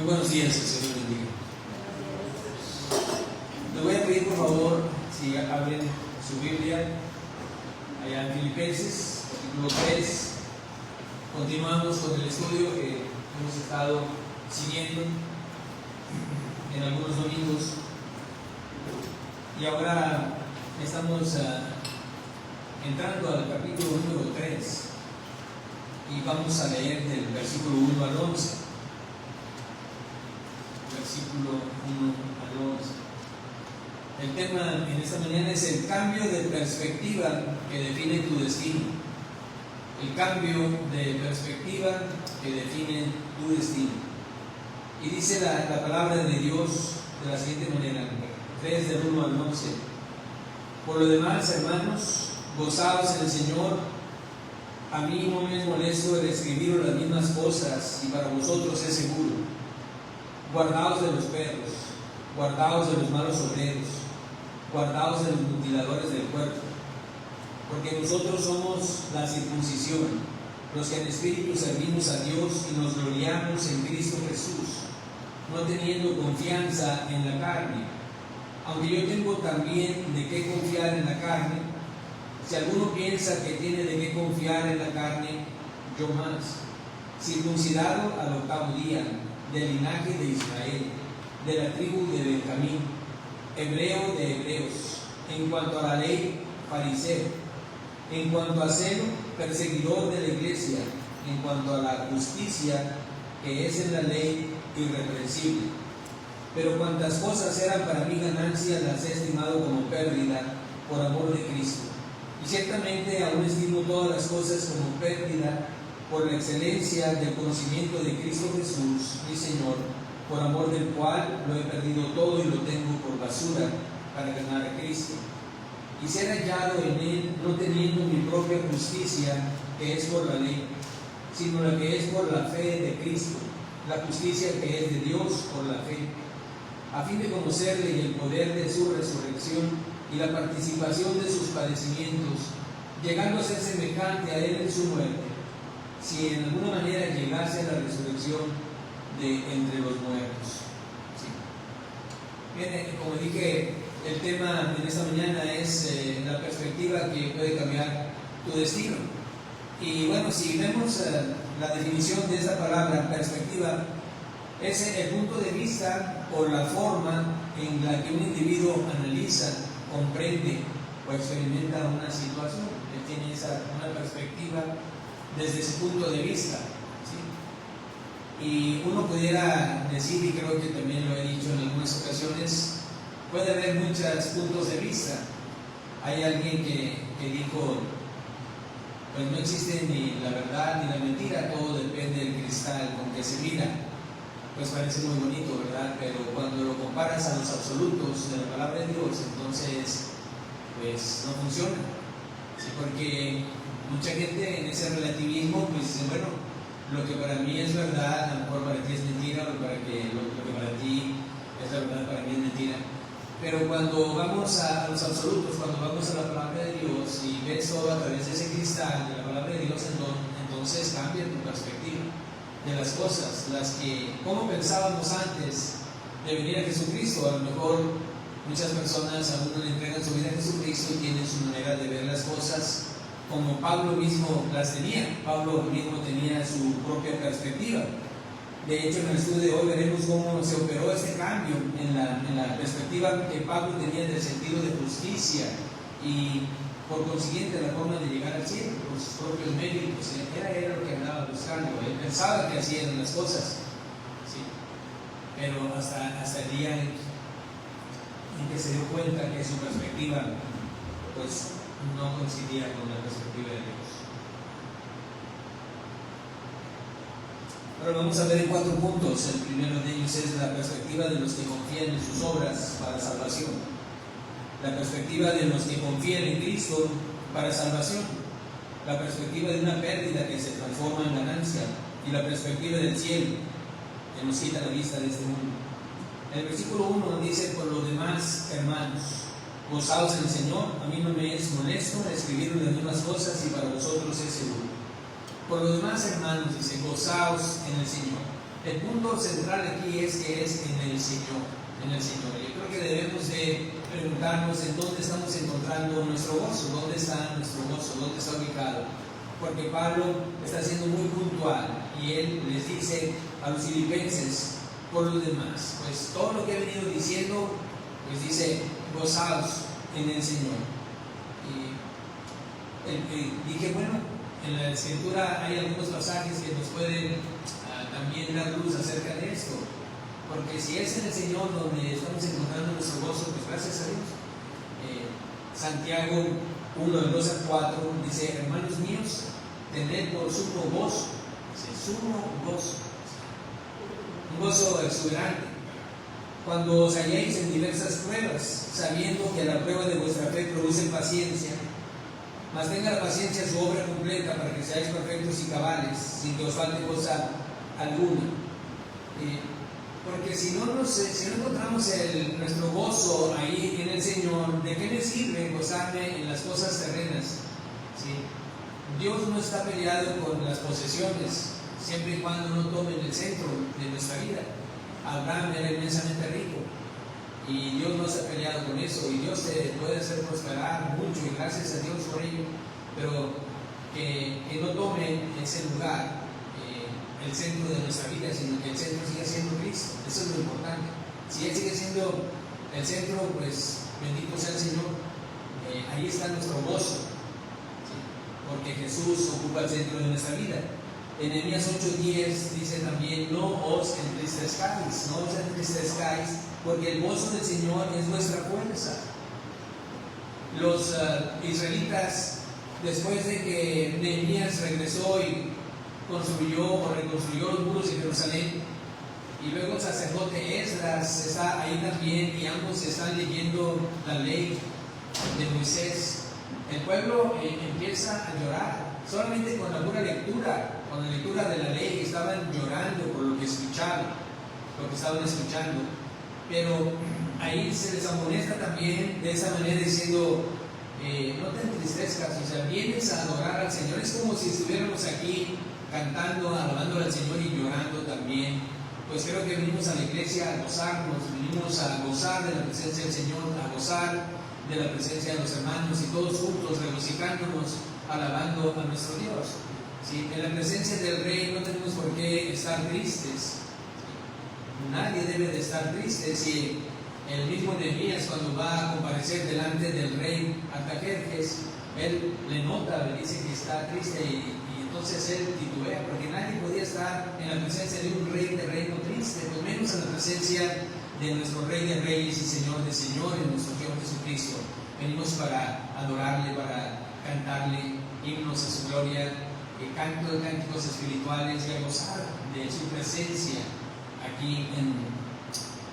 buenos días, que el Señor bendiga. Les voy a pedir por favor si abren su Biblia allá en Filipenses, capítulo 3. Continuamos con el estudio que hemos estado siguiendo en algunos domingos. Y ahora estamos entrando al capítulo número 3 y vamos a leer del versículo 1 al 11. Versículo 1 al 11. El tema en esta mañana es el cambio de perspectiva que define tu destino. El cambio de perspectiva que define tu destino. Y dice la palabra de Dios de la siguiente manera, 3 del 1 al 11. Por lo demás, hermanos, gozaos en el Señor. A mí no me es molesto el escribiros las mismas cosas, y para vosotros es seguro. Guardaos de los perros, guardaos de los malos obreros, guardaos de los mutiladores del cuerpo, porque nosotros somos la circuncisión, los que en espíritu servimos a Dios y nos gloriamos en Cristo Jesús, no teniendo confianza en la carne, aunque yo tengo también de qué confiar en la carne. Si alguno piensa que tiene de qué confiar en la carne, yo más, circuncidado al 8º día, del linaje de Israel, de la tribu de Benjamín, hebreo de hebreos, en cuanto a la ley, fariseo, en cuanto a celo, perseguidor de la iglesia, en cuanto a la justicia que es en la ley, irreprensible. Pero cuantas cosas eran para mí ganancia, las he estimado como pérdida por amor de Cristo. Y ciertamente aún estimo todas las cosas como pérdida por la excelencia del conocimiento de Cristo Jesús, mi Señor, por amor del cual lo he perdido todo y lo tengo por basura para ganar a Cristo. Y ser hallado en Él, no teniendo mi propia justicia, que es por la ley, sino la que es por la fe de Cristo, la justicia que es de Dios por la fe, a fin de conocerle y el poder de su resurrección y la participación de sus padecimientos, llegando a ser semejante a Él en su muerte, si en alguna manera llegase a la resurrección de entre los muertos. Sí. Bien, como dije, el tema en esta mañana es la perspectiva que puede cambiar tu destino. Y bueno, si vemos la definición de esta palabra, perspectiva, es el punto de vista o la forma en la que un individuo analiza, comprende o experimenta una situación. Él tiene una perspectiva desde ese punto de vista, ¿sí? Y uno pudiera decir, y creo que también lo he dicho en algunas ocasiones, puede haber muchos puntos de vista. Hay alguien que dijo, pues no existe ni la verdad ni la mentira, todo depende del cristal con que se mira. Pues parece muy bonito, ¿verdad? Pero cuando lo comparas a los absolutos de la palabra de Dios, entonces pues no funciona, ¿sí? Porque mucha gente en ese relativismo pues dice, bueno, lo que para mí es verdad, a lo mejor para ti es mentira, o lo que para ti es la verdad, para mí es mentira. Pero cuando vamos a los absolutos, cuando vamos a la palabra de Dios y ves todo a través de ese cristal de la palabra de Dios, entonces cambia tu perspectiva de las cosas, las que, como pensábamos antes de venir a Jesucristo. A lo mejor muchas personas aún no le entregan su vida a Jesucristo y tienen su manera de ver las cosas como Pablo mismo las tenía. Pablo mismo tenía su propia perspectiva. De hecho, en el estudio de hoy veremos cómo se operó este cambio en la perspectiva que Pablo tenía del sentido de justicia y por consiguiente la forma de llegar al cielo por sus propios méritos. Era lo que andaba buscando. Él pensaba que así eran las cosas, ¿sí? Pero hasta el día en que se dio cuenta que su perspectiva pues no coincidía con la perspectiva de Dios. Ahora vamos a ver en 4 puntos. El primero de ellos es la perspectiva de los que confían en sus obras para salvación. La perspectiva de los que confían en Cristo para salvación. La perspectiva de una pérdida que se transforma en ganancia. Y la perspectiva del cielo, que nos quita la vista de este mundo. El versículo 1 dice, por lo demás, hermanos, gozaos en el Señor. A mí no me es molesto escribir las mismas cosas y para vosotros es seguro. Por lo demás, hermanos, dice, gozaos en el Señor. el punto central aquí es que es en el Señor, en el Señor. Yo creo que debemos de preguntarnos en dónde estamos encontrando nuestro gozo, dónde está nuestro gozo, dónde está ubicado. Porque Pablo está siendo muy puntual y él les dice a los filipenses, por los demás, pues todo lo que he venido diciendo, pues dice, gozaos en el Señor. Y dije, bueno, en la Escritura hay algunos pasajes que nos pueden también dar luz acerca de esto, porque si es en el Señor donde estamos encontrando nuestro gozo, pues gracias a Dios. Santiago 1, del 2 al 4 dice, hermanos míos, tened por sumo gozo, un gozo exuberante, cuando os halléis en diversas pruebas, sabiendo que la prueba de vuestra fe produce paciencia. Mas tenga la paciencia su obra completa para que seáis perfectos y cabales, sin que os falte cosa alguna. Porque si no encontramos nuestro gozo ahí en el Señor, ¿de qué me sirve gozarme en las cosas terrenas? ¿Sí? Dios no está peleado con las posesiones, siempre y cuando no tomen el centro de nuestra vida. Abraham era inmensamente rico y Dios no se ha peleado con eso, y Dios te puede hacer prosperar mucho y gracias a Dios por ello, pero que no tome ese lugar el centro de nuestra vida, sino que el centro siga siendo Cristo. Eso es lo importante. Si Él sigue siendo el centro, pues bendito sea el Señor. Ahí está nuestro gozo, ¿sí? Porque Jesús ocupa el centro de nuestra vida. En Nehemías 8:10 dice también, no os entristezcáis, porque el gozo del Señor es vuestra fuerza. Los israelitas, después de que Nehemías regresó y reconstruyó los muros de Jerusalén, y luego el sacerdote Esdras está ahí también, y ambos están leyendo la ley de Moisés, el pueblo empieza a llorar. Solamente con la pura lectura, con la lectura de la ley, estaban llorando por lo que estaban escuchando. Pero ahí se les amonesta también de esa manera diciendo, no te entristezcas, o sea, vienes a adorar al Señor. Es como si estuviéramos aquí cantando, alabando al Señor y llorando también. Pues creo que venimos a la iglesia a gozarnos, venimos a gozar de la presencia del Señor, a gozar de la presencia de los hermanos, y todos juntos regocijándonos, alabando a nuestro Dios. ¿Sí? En la presencia del Rey no tenemos por qué estar tristes. Nadie debe de estar triste. Si el mismo Nehemías, cuando va a comparecer delante del rey Artajerjes, él le nota, le dice que está triste, y entonces él titubea, porque nadie podía estar en la presencia de un rey de reino triste, pues menos en la presencia de nuestro Rey de Reyes y Señor de Señores, nuestro Señor Jesucristo. Venimos para adorarle, para cantarle himnos a su gloria, cánticos espirituales, y a gozar de su presencia aquí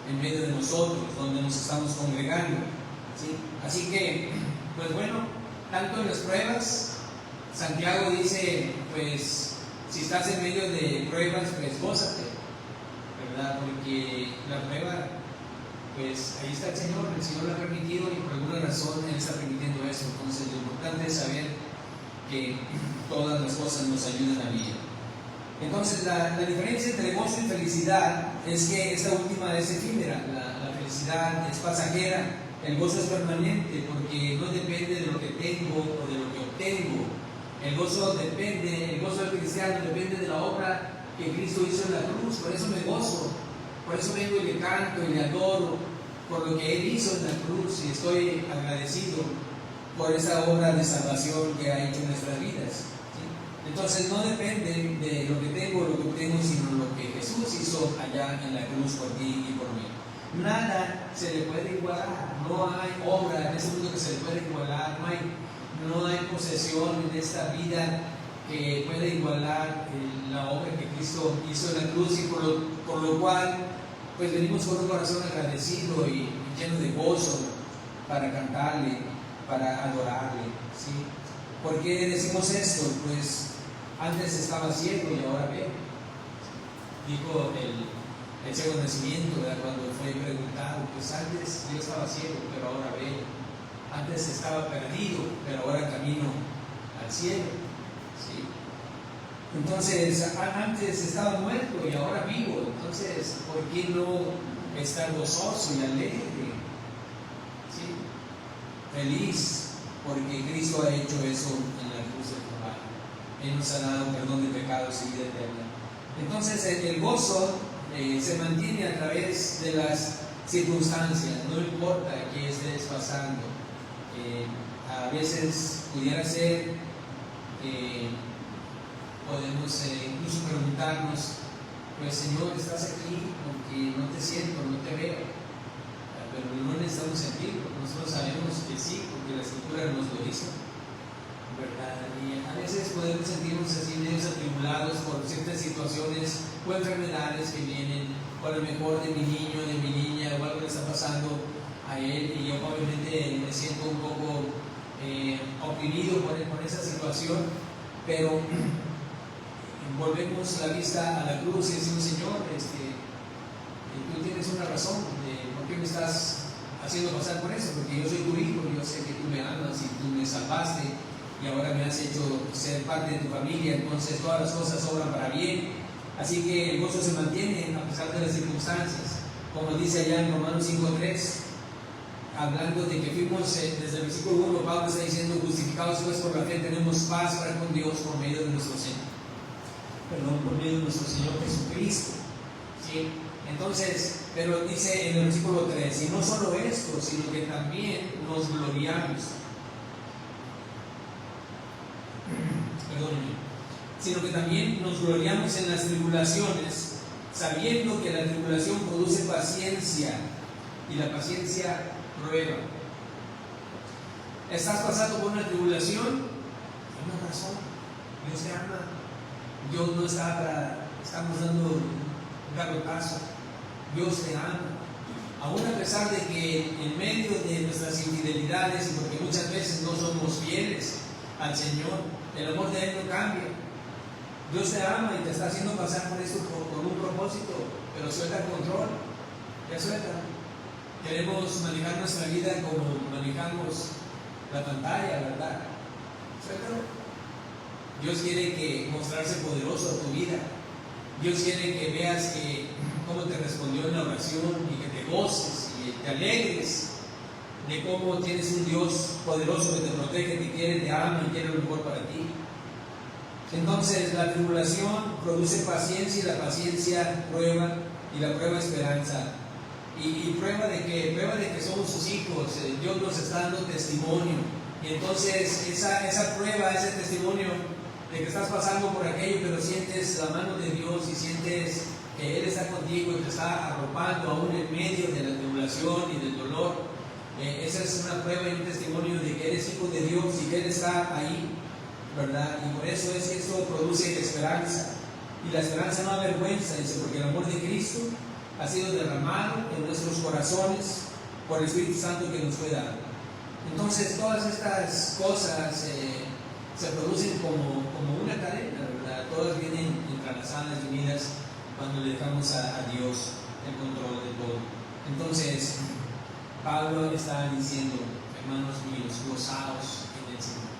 en medio de nosotros, donde nos estamos congregando, ¿sí? Así que, pues bueno, tanto en las pruebas, Santiago dice, pues si estás en medio de pruebas, pues gózate, ¿verdad? Porque la prueba, pues ahí está el Señor lo ha permitido, y por alguna razón Él está permitiendo eso. Entonces lo importante es saber que todas las cosas nos ayudan a bien. Entonces la diferencia entre gozo y felicidad es que esta última es efímera, la felicidad es pasajera, el gozo es permanente, porque no depende de lo que tengo o de lo que obtengo. El gozo del cristiano depende de la obra que Cristo hizo en la cruz. Por eso me gozo, por eso vengo y le canto y le adoro, por lo que Él hizo en la cruz, y estoy agradecido por esa obra de salvación que ha hecho en nuestras vidas. Entonces no depende de lo que tengo o lo que obtengo, sino lo que Jesús hizo allá en la cruz por ti y por mí. Nada se le puede igualar, no hay obra en este mundo que se le pueda igualar, no hay posesión en esta vida que pueda igualar la obra que Cristo hizo en la cruz, y por lo cual pues venimos con un corazón agradecido y lleno de gozo para cantarle, para adorarle, ¿sí? ¿Por qué decimos esto? Pues antes estaba ciego y ahora veo. Dijo el ciego de nacimiento, ¿verdad? Cuando fue preguntado, pues antes yo estaba ciego, pero ahora veo. Antes estaba perdido, pero ahora camino al cielo, ¿sí? Entonces, antes estaba muerto y ahora vivo. Entonces, ¿por qué no estar gozoso y alegre? ¿Sí? Feliz, porque Cristo ha hecho eso en la cruz del Calvario. Él nos ha dado perdón de pecados y vida eterna. Entonces, el gozo se mantiene a través de las circunstancias, no importa qué estés pasando. A veces pudiera ser, podemos incluso preguntarnos, pues Señor, estás aquí porque no te siento, no te veo, pero no necesitamos sentirlo. Nosotros sabemos que sí, porque la Escritura nos lo dice, ¿verdad? Y a veces podemos sentirnos así medio atribulados por ciertas situaciones o enfermedades que vienen, o a lo mejor de mi niño, de mi niña, o algo le está pasando a él, y yo obviamente me siento un poco oprimido por esa situación, pero volvemos la vista a la cruz y decimos, Señor, tú tienes una razón de por qué me estás haciendo pasar por eso, porque yo soy tu hijo, yo sé que tú me amas y tú me salvaste y ahora me has hecho ser parte de tu familia, entonces todas las cosas obran para bien. Así que el gozo se mantiene a pesar de las circunstancias, como dice allá en Romanos 5:3, hablando de que fuimos, desde el versículo 1, Pablo está diciendo, justificados pues por la fe, tenemos paz para con Dios por medio de nuestro Señor. Por medio de nuestro Señor Jesucristo. ¿Sí? Entonces, pero dice en el versículo 3, y no solo esto, sino que también nos gloriamos. Perdónenme. Sino que también nos gloriamos en las tribulaciones, sabiendo que la tribulación produce paciencia, y la paciencia prueba. ¿Estás pasando por una tribulación? Hay una razón. Dios te ama. Dios no está estamos dando un garrotazo. Dios te ama. Aún a pesar de que en medio de nuestras infidelidades, y porque muchas veces no somos fieles al Señor, el amor de Él no cambia. Dios te ama y te está haciendo pasar por eso con un propósito, pero suelta el control. Ya suelta. Queremos manejar nuestra vida como manejamos la pantalla, ¿verdad? Suéltalo. Dios quiere que mostrarse poderoso a tu vida. Dios quiere que veas cómo te respondió en la oración y que te goces y te alegres de cómo tienes un Dios poderoso que te protege, te quiere, te ama y quiere lo mejor para ti. Entonces la tribulación produce paciencia y la paciencia prueba y la prueba esperanza. Y prueba de que somos sus hijos. Dios nos está dando testimonio. Y entonces esa prueba, ese testimonio de que estás pasando por aquello, pero sientes la mano de Dios y sientes que Él está contigo y te está arropando aún en medio de la tribulación y del dolor. Esa es una prueba y un testimonio de que eres hijo de Dios y que Él está ahí, ¿verdad? Y por eso es que esto produce esperanza. Y la esperanza no avergüenza, dice, porque el amor de Cristo ha sido derramado en nuestros corazones por el Espíritu Santo que nos fue dado. Entonces todas estas cosas se producen como una cadena, ¿verdad? Todas vienen entrelazadas y unidas cuando le dejamos a Dios el control de todo. Entonces Pablo está diciendo, hermanos míos, gozaos en el Señor.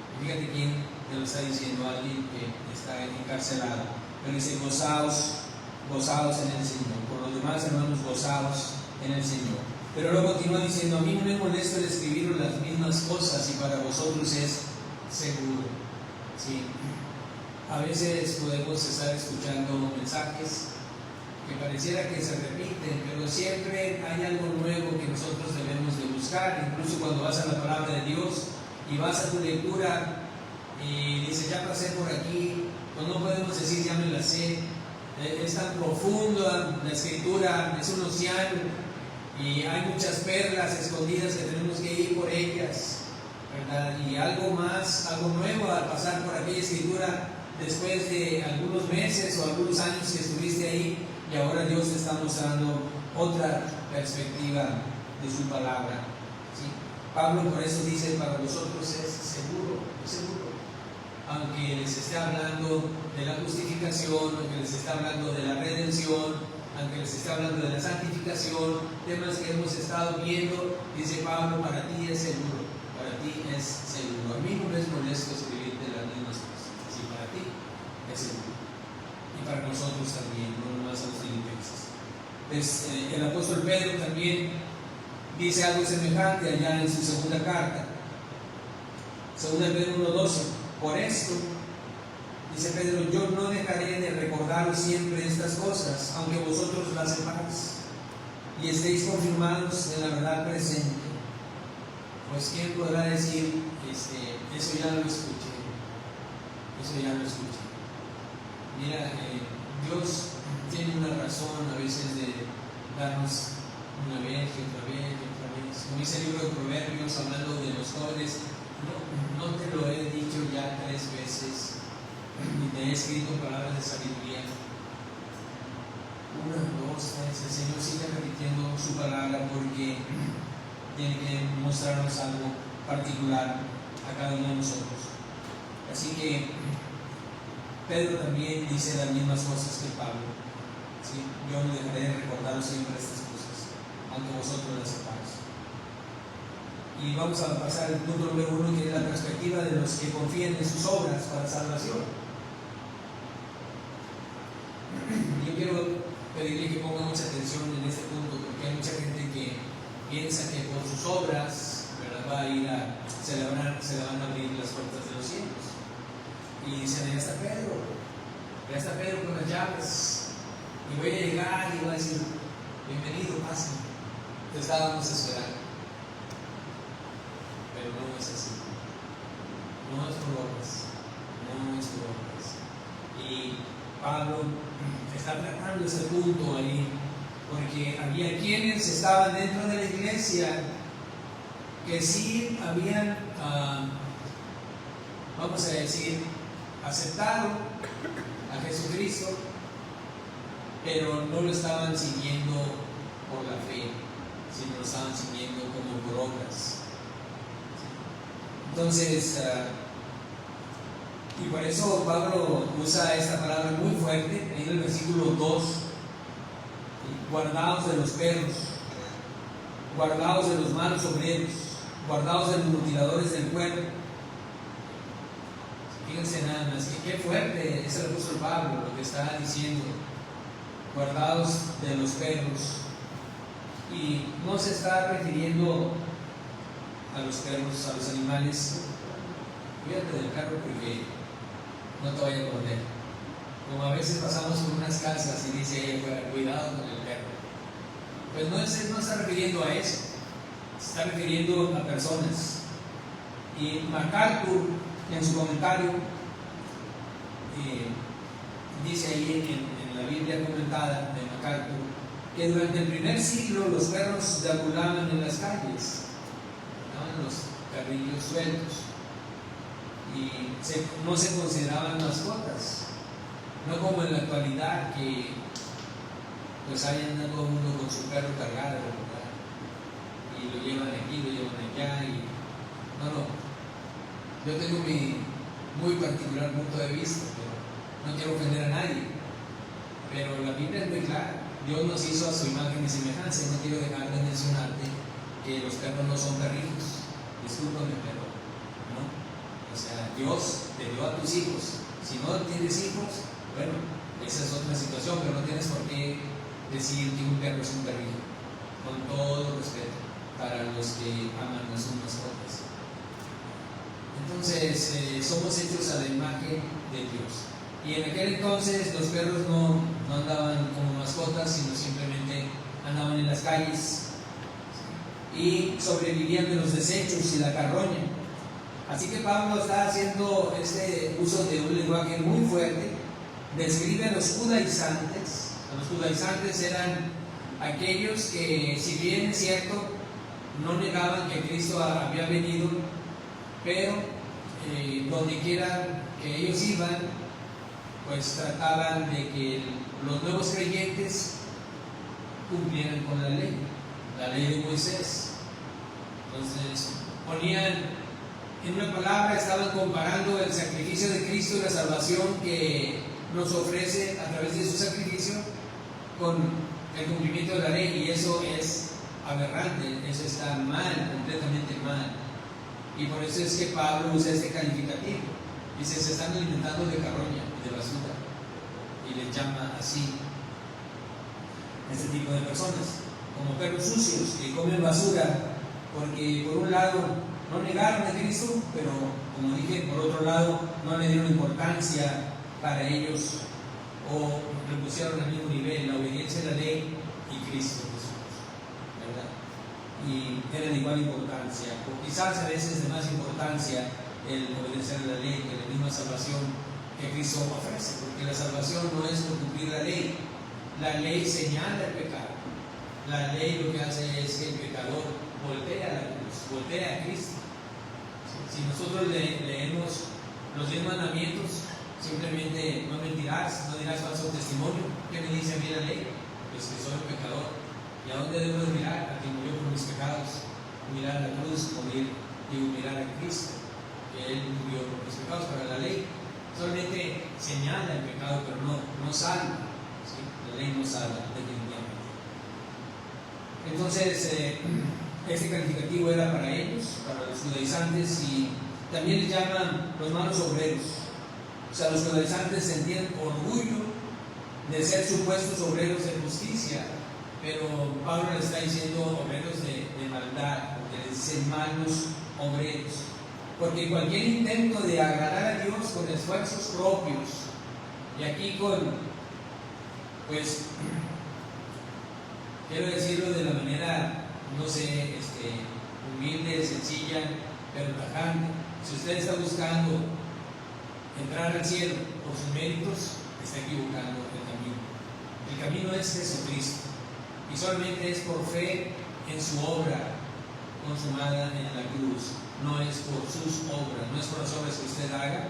Y fíjate quién te lo está diciendo, alguien que está encarcelado. Pero dice, gozaos en el Señor. Por lo demás, hermanos, gozaos en el Señor. Pero luego continúa diciendo, a mí no me molesta el escribir las mismas cosas y para vosotros es seguro. Sí. A veces podemos estar escuchando mensajes que pareciera que se repiten, pero siempre hay algo nuevo que nosotros debemos de buscar. Incluso cuando vas a la palabra de Dios y vas a tu lectura y dices, ya pasé por aquí, pues no podemos decir, ya me la sé. Es tan profunda la Escritura, es un océano y hay muchas perlas escondidas que tenemos que ir por ellas, ¿verdad? Y algo más, algo nuevo al pasar por aquella Escritura después de algunos meses o algunos años que estuviste ahí, y ahora Dios te está mostrando otra perspectiva de su palabra. ¿Sí? Pablo por eso dice, para vosotros es seguro, aunque les esté hablando de la justificación, aunque les esté hablando de la redención, aunque les esté hablando de la santificación, temas que hemos estado viendo, dice Pablo, para ti es seguro, para ti es seguro. A mí no me es molesto escribirte las mismas cosas, sí, para ti es seguro. Y para nosotros también, no nomás a los filipenses. Pues, el apóstol Pedro también dice algo semejante allá en su segunda carta, 2 Pedro 1:12. Por esto, dice Pedro, yo no dejaré de recordaros siempre estas cosas, aunque vosotros las sepáis y estéis confirmados en la verdad presente. Pues ¿quién podrá decir, eso ya lo escuché? Eso ya lo escuché. Mira, Dios tiene una razón a veces de darnos una vez y otra vez y otra vez. Como dice el libro de Proverbios, hablando de los jóvenes, no te lo he dicho ya 3 veces, ni te he escrito palabras de sabiduría. 1, 2, 3, el Señor sigue repitiendo su palabra porque tiene que mostrarnos algo particular a cada uno de nosotros. Así que Pedro también dice las mismas cosas que Pablo. ¿Sí? Yo no dejaré de recordaros siempre estas cosas, aunque vosotros las sepáis. Y vamos a pasar al punto número 1, que es la perspectiva de los que confían en sus obras para salvación. Yo quiero pedirle que ponga mucha atención en este punto, porque hay mucha gente que piensa que por sus obras, ¿verdad?, va a ir se le van a abrir las puertas de los cielos. Y dicen, ya está Pedro con las llaves, y voy a llegar y voy a decir, bienvenido, pase, te estábamos esperando. Pero no es así, no es por obras. Y Pablo está tratando ese punto ahí, porque había quienes estaban dentro de la iglesia que sí habían, vamos a decir, aceptado a Jesucristo, pero no lo estaban siguiendo por la fe, sino lo estaban siguiendo como por obras. Entonces, y por eso Pablo usa esta palabra muy fuerte en el versículo 2: guardaos de los perros, guardaos de los malos obreros, guardaos de los mutiladores del cuerpo. Fíjense nada más, que qué fuerte es el apóstol Pablo lo que está diciendo: guardaos de los perros. Y no se está refiriendo a los perros, a los animales. Cuídate del carro porque no te vaya a morder. Como a veces pasamos por unas casas y dice, cuidado con el perro. Pues no está refiriendo a eso, se está refiriendo a personas. Y MacArthur, en su comentario, dice ahí en la Biblia comentada de MacArthur, que durante el primer siglo los perros deambulaban en las calles, estaban los carrillos sueltos, y no se consideraban mascotas, no como en la actualidad, que pues ahí anda todo el mundo con su perro cargado, ¿verdad? Y lo llevan aquí, lo llevan allá, y no, yo tengo mi muy particular punto de vista, pero no quiero ofender a nadie, pero la Biblia es muy clara. Dios nos hizo a su imagen y semejanza, y no quiero dejar de mencionarte que los perros no son perritos. Discúlpame, pero no. O sea, Dios te dio a tus hijos. Si no tienes hijos, bueno, esa es otra situación, pero no tienes por qué decir que un perro es un perrito. Con todo respeto para los que aman a sus mascotas. Entonces, somos hechos a la imagen de Dios. Y en aquel entonces los perros no andaban como mascotas, sino simplemente andaban en las calles y sobrevivían de los desechos y la carroña. Así que Pablo está haciendo este uso de un lenguaje muy fuerte. Describe a los judaizantes. Los judaizantes eran aquellos que, si bien es cierto, no negaban que Cristo había venido, pero donde quiera que ellos iban, pues trataban de que los nuevos creyentes cumplieran con la ley de Moisés. Entonces ponían, en una palabra, estaban comparando el sacrificio de Cristo y la salvación que nos ofrece a través de su sacrificio con el cumplimiento de la ley, y eso es aberrante, eso está mal, completamente mal. Y por eso es que Pablo usa este calificativo. Dice, se están alimentando de carroña y de basura. Y les llama así este tipo de personas, como perros sucios que comen basura, porque por un lado no negaron a Cristo, pero como dije, por otro lado no le dieron importancia para ellos o le pusieron al mismo nivel la obediencia a la ley y Cristo Jesús, ¿verdad? Y era de igual importancia, o quizás a veces de más importancia el obedecer a la ley que la misma salvación que Cristo ofrece, porque la salvación no es por cumplir la ley. La ley señala el pecado. La ley lo que hace es que el pecador voltea a la cruz, voltea a Cristo. Si nosotros leemos los 10 mandamientos, simplemente no mentirás, no dirás falso testimonio. ¿Qué me dice a mí la ley? Pues que soy un pecador. ¿Y a dónde debo de mirar? A quien murió por mis pecados. Mirar a la cruz, mirar a Cristo, que Él murió por mis pecados. Para la ley solamente señala el pecado, pero no salva. ¿Sí? La ley no salva definitivamente. Entonces, este calificativo era para ellos, para los judaizantes, y también les llaman los malos obreros. O sea, los judaizantes sentían orgullo de ser supuestos obreros de justicia, pero Pablo le está diciendo obreros de maldad, porque les dicen malos obreros. Porque cualquier intento de agradar a Dios con esfuerzos propios, y aquí pues, quiero decirlo de la manera, no sé, humilde, sencilla, pero tajante. Si usted está buscando entrar al cielo por sus méritos, está equivocando el camino. El camino es Jesucristo, y solamente es por fe en su obra consumada en la cruz. No es por sus obras, no es por las obras que usted haga,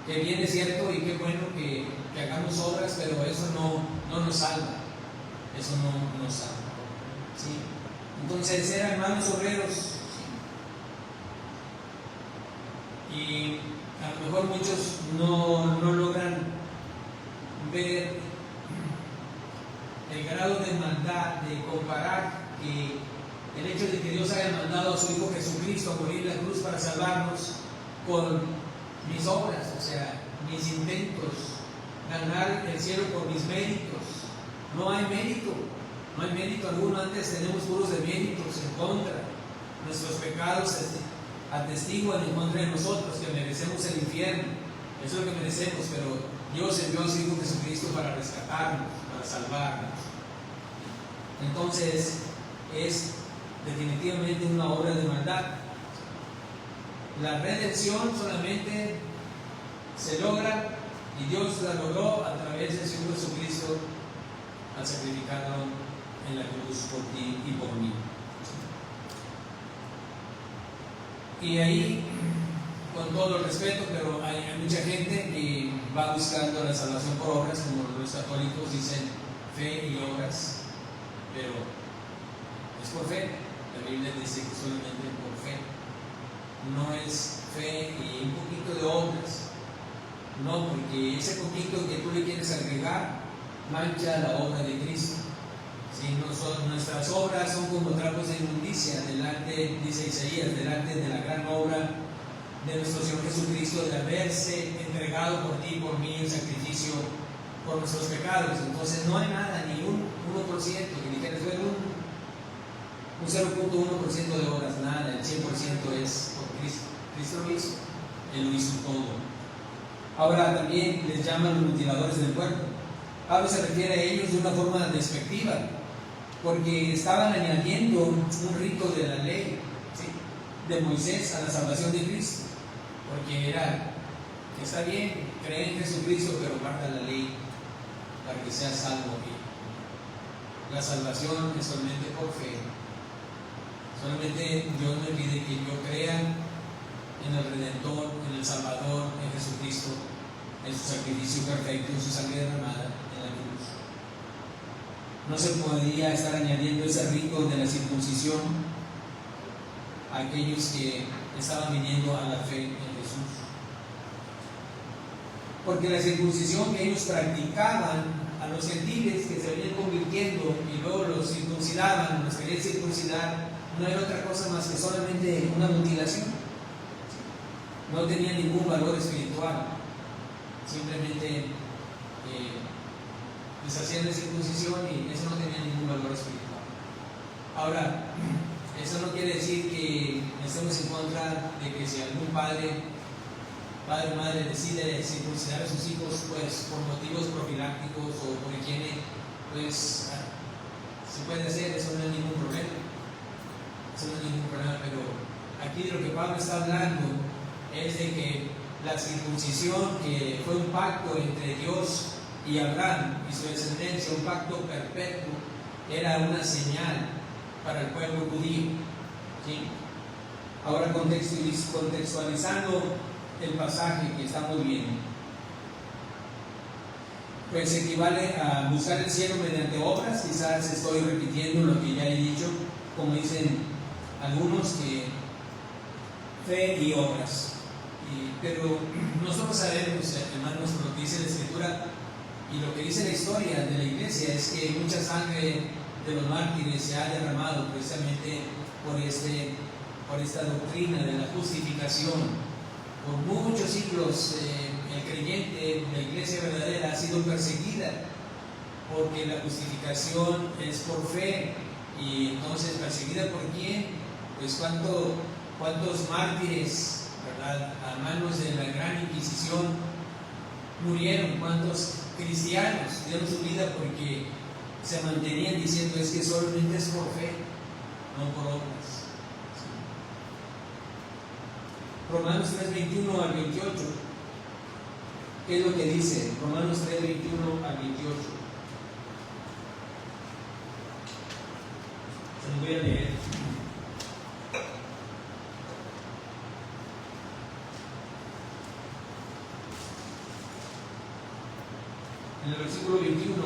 que bien es cierto y qué bueno que hagamos obras, pero eso no nos salva, eso no nos salva, ¿sí? Entonces eran malos obreros, ¿sí? Y a lo mejor muchos no logran ver el grado de maldad, de comparar que el hecho de que Dios haya mandado a su Hijo Jesucristo a morir en la cruz para salvarnos con mis obras, o sea, mis intentos, ganar el cielo por mis méritos. No hay mérito alguno. Antes tenemos puros de méritos en contra. Nuestros pecados atestiguan en contra de nosotros que merecemos el infierno. Eso es lo que merecemos, pero Dios envió a su Hijo Jesucristo para rescatarnos, para salvarnos. Entonces, es definitivamente una obra de maldad. La redención solamente se logra, y Dios la logró a través de su Hijo Jesucristo al sacrificarlo en la cruz por ti y por mí. Y ahí, con todo el respeto, pero hay mucha gente que va buscando la salvación por obras, como los católicos dicen fe y obras, pero es por fe. La Biblia dice que solamente por fe. No es fe y un poquito de obras. No, porque ese poquito que tú le quieres agregar mancha la obra de Cristo. Si nuestras obras son como trapos de inmundicia delante, dice Isaías, delante de la gran obra de nuestro Señor Jesucristo, de haberse entregado por ti y por mí en sacrificio por nuestros pecados. Entonces no hay nada, ni un 1%, que dijeras, bueno, un 0.1% de obras, nada, el 100% es por Cristo. Cristo lo hizo, Él lo hizo todo. Ahora también les llaman los mutiladores del cuerpo. Pablo se refiere a ellos de una forma despectiva, porque estaban añadiendo un rito de la ley, ¿sí?, de Moisés a la salvación de Cristo, porque está bien, cree en Jesucristo, pero guarda la ley para que sea salvo. La salvación es solamente por fe. Solamente Dios me pide que yo crea en el Redentor, en el Salvador, en Jesucristo, en su sacrificio perfecto, en su sangre derramada en la cruz. No se podía estar añadiendo ese rito de la circuncisión a aquellos que estaban viniendo a la fe en Jesús. Porque la circuncisión que ellos practicaban a los gentiles que se venían convirtiendo y luego los circuncidaban, los querían circuncidar, no era otra cosa más que solamente una mutilación. no tenía ningún valor espiritual, simplemente les hacían la circuncisión y eso no tenía ningún valor espiritual. Ahora, eso no quiere decir que estemos en contra de que si algún padre o madre decide circuncidar a sus hijos, pues por motivos profilácticos o por higiene, pues se puede hacer, eso no es ningún problema. Eso no es ningún problema, pero aquí de lo que Pablo está hablando es de que la circuncisión, que fue un pacto entre Dios y Abraham y su descendencia, un pacto perpetuo, era una señal para el pueblo judío. ¿Sí? Ahora contextualizando el pasaje que estamos viendo, pues equivale a buscar el cielo mediante obras. Quizás estoy repitiendo lo que ya he dicho, como dicen algunos, que fe y obras. Pero nosotros sabemos, hermanos, lo que dice la Escritura y lo que dice la historia de la iglesia es que mucha sangre de los mártires se ha derramado precisamente por esta doctrina de la justificación. Por muchos siglos el creyente, la iglesia verdadera, ha sido perseguida porque la justificación es por fe. Y entonces, ¿perseguida por quién? Pues cuántos mártires, ¿verdad?, a manos de la gran Inquisición murieron, cuántos cristianos dieron su vida porque se mantenían diciendo es que solamente es por fe, no por obras. Romanos 3:21 al 28. ¿Qué es lo que dice? Romanos 3:21 al 28. Se los voy a leer. En el versículo 21,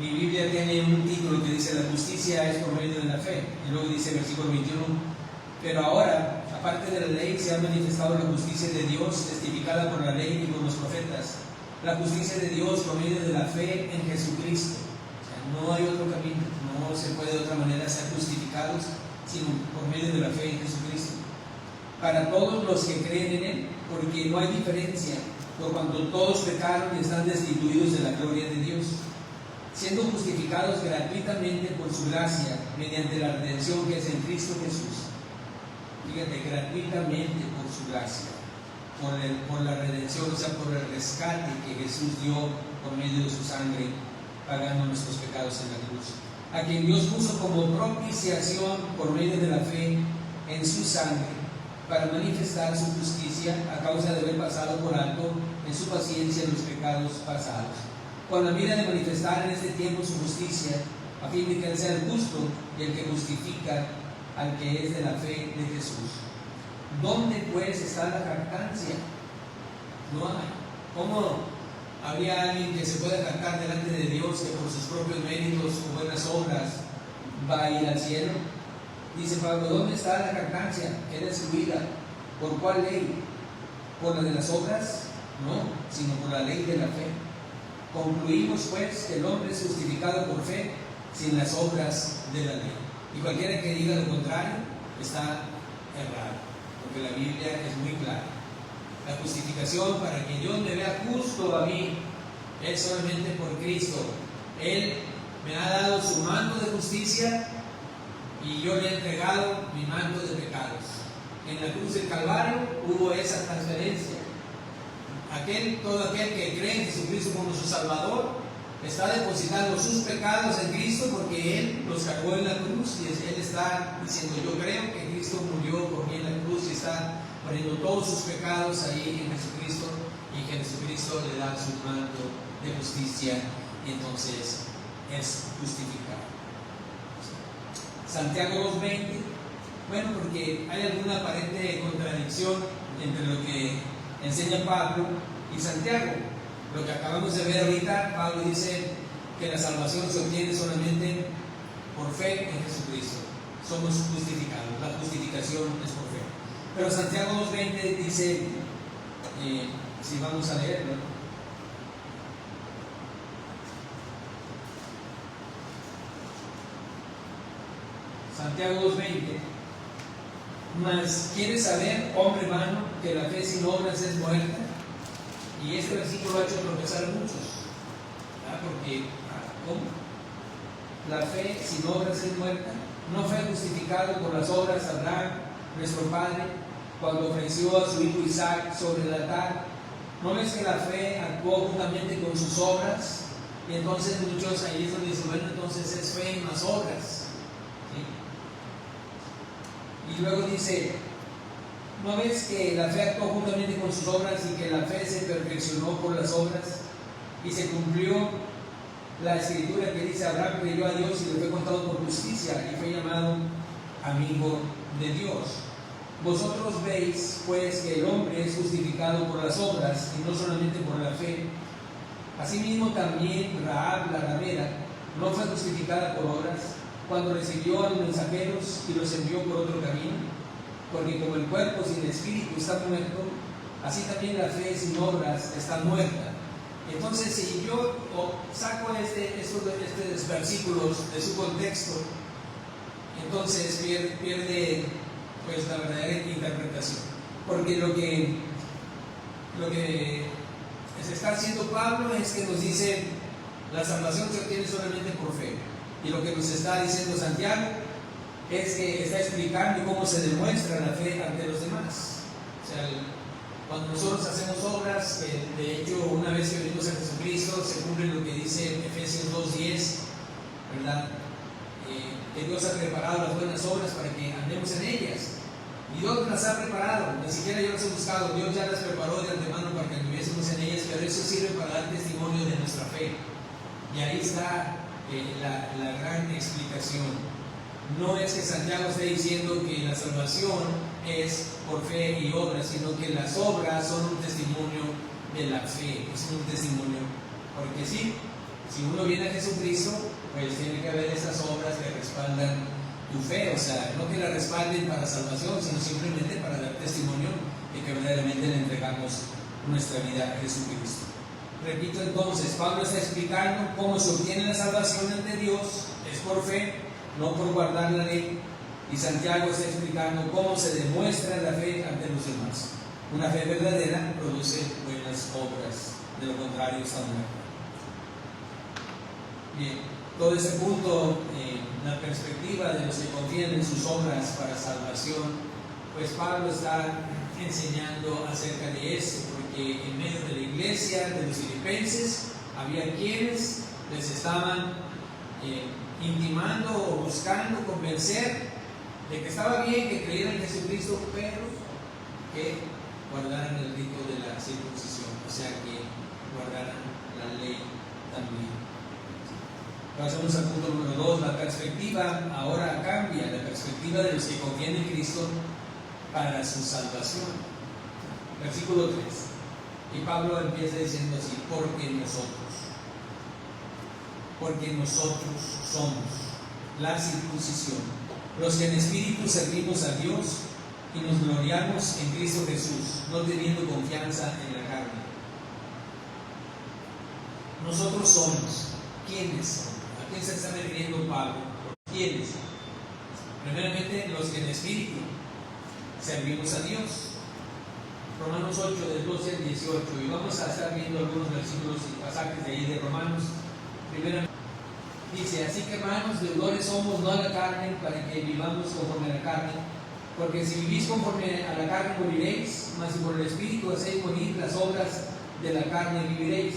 mi Biblia tiene un título que dice: la justicia es por medio de la fe. Y luego dice el versículo 21: pero ahora, aparte de la ley, se ha manifestado la justicia de Dios, testificada por la ley y por los profetas. La justicia de Dios por medio de la fe en Jesucristo. O sea, no hay otro camino, no se puede de otra manera ser justificados sino por medio de la fe en Jesucristo. Para todos los que creen en Él, porque no hay diferencia, por cuanto todos pecaron y están destituidos de la gloria de Dios, siendo justificados gratuitamente por su gracia, mediante la redención que es en Cristo Jesús. Fíjate, gratuitamente por su gracia, por la redención, o sea, por el rescate que Jesús dio por medio de su sangre, pagando nuestros pecados en la cruz. A quien Dios puso como propiciación por medio de la fe en su sangre, para manifestar su justicia a causa de haber pasado por alto en su paciencia los pecados pasados, con la mira de manifestar en este tiempo su justicia, a fin de que Él sea el justo y el que justifica al que es de la fe de Jesús. ¿Dónde pues está la jactancia? No hay. ¿Cómo habría alguien que se pueda jactar delante de Dios que por sus propios méritos o buenas obras va a ir al cielo? Dice Pablo, ¿dónde está la jactancia? Queda excluida. ¿Por cuál ley? ¿Por la de las obras? No, sino por la ley de la fe. Concluimos pues que el hombre es justificado por fe sin las obras de la ley. Y cualquiera que diga lo contrario está errado, porque la Biblia es muy clara. La justificación, para que Dios me vea justo a mí, es solamente por Cristo. Él me ha dado su manto de justicia y yo le he entregado mi manto de pecados. En la cruz del Calvario hubo esa transferencia. Todo aquel que cree en Jesucristo como su Salvador está depositando sus pecados en Cristo, porque Él los cargó en la cruz, y Él está diciendo: yo creo que Cristo murió por mí en la cruz, y está poniendo todos sus pecados ahí en Jesucristo, y que Jesucristo le da su manto de justicia, y entonces es justificado. Santiago 2:20, bueno, porque hay alguna aparente contradicción entre lo que enseña Pablo y Santiago. Lo que acabamos de ver ahorita, Pablo dice que la salvación se obtiene solamente por fe en Jesucristo. Somos justificados, la justificación es por fe. Pero Santiago 2:20 dice, si vamos a leerlo, Santiago 2:20 Mas, ¿quieres saber, hombre vano, que la fe sin obras es muerta? Y este versículo ha hecho tropezar a muchos. Porque, ¿cómo? La fe sin obras es muerta. ¿No fue justificado por las obras Abraham, nuestro padre, cuando ofreció a su hijo Isaac sobre el altar? ¿No ves que la fe actuó juntamente con sus obras? Y entonces muchos ahí es donde dicen, bueno, entonces es fe más obras. ¿Sí? Y luego dice, ¿no ves que la fe actuó juntamente con sus obras y que la fe se perfeccionó por las obras? Y se cumplió la escritura que dice, Abraham creyó a Dios y le fue contado por justicia y fue llamado amigo de Dios. Vosotros veis pues que el hombre es justificado por las obras y no solamente por la fe. Asimismo también Rahab la ramera no fue justificada por obras cuando recibió a los mensajeros y los envió por otro camino, porque como el cuerpo sin espíritu está muerto, así también la fe sin obras está muerta. Entonces, si yo saco estos versículos de su contexto, entonces pierde pues la verdadera interpretación, porque lo que se está haciendo Pablo es que nos dice la salvación se obtiene solamente por fe, y lo que nos está diciendo Santiago es que está explicando cómo se demuestra la fe ante los demás. O sea, cuando nosotros hacemos obras, de hecho, una vez que venimos a Jesucristo, se cumple lo que dice Efesios 2:10, ¿verdad? Que Dios ha preparado las buenas obras para que andemos en ellas. Y Dios las ha preparado, ni siquiera yo las he buscado, Dios ya las preparó de antemano para que anduviésemos en ellas, pero eso sirve para dar testimonio de nuestra fe. Y ahí está la gran explicación. No es que Santiago esté diciendo que la salvación es por fe y obras, sino que las obras son un testimonio de la fe, es un testimonio. Porque sí, si uno viene a Jesucristo, pues tiene que haber esas obras que respaldan tu fe, o sea, no que la respalden para salvación, sino simplemente para dar testimonio de que verdaderamente le entregamos nuestra vida a Jesucristo. Repito entonces, Pablo está explicando cómo se obtiene la salvación ante Dios, es por fe, no por guardar la ley, y Santiago está explicando cómo se demuestra la fe ante los demás. Una fe verdadera produce buenas obras, de lo contrario está muerta. Bien, todo ese punto, la perspectiva de los que confían en sus obras para salvación, pues Pablo está enseñando acerca de esto, porque en medio de la iglesia de los filipenses había quienes les estaban intimando o buscando convencer de que estaba bien que creyeran en Jesucristo, pero que guardaran el rito de la circuncisión, o sea que guardaran la ley también. Pasamos al punto número 2, la perspectiva ahora cambia, la perspectiva de los que confían en Cristo para su salvación. Versículo 3, y Pablo empieza diciendo así, porque nosotros somos la circuncisión, los que en espíritu servimos a Dios y nos gloriamos en Cristo Jesús, no teniendo confianza en la carne. Nosotros somos, ¿quiénes son? ¿A quién se está refiriendo Pablo? ¿Quiénes? Primeramente, los que en espíritu servimos a Dios. Romanos 8, del 12 al 18, y vamos a estar viendo algunos versículos y pasajes de ahí de Romanos. Primero dice, así que hermanos, deudores somos no a la carne, para que vivamos conforme a la carne, porque si vivís conforme a la carne moriréis, mas si por el Espíritu hacéis morir las obras de la carne viviréis.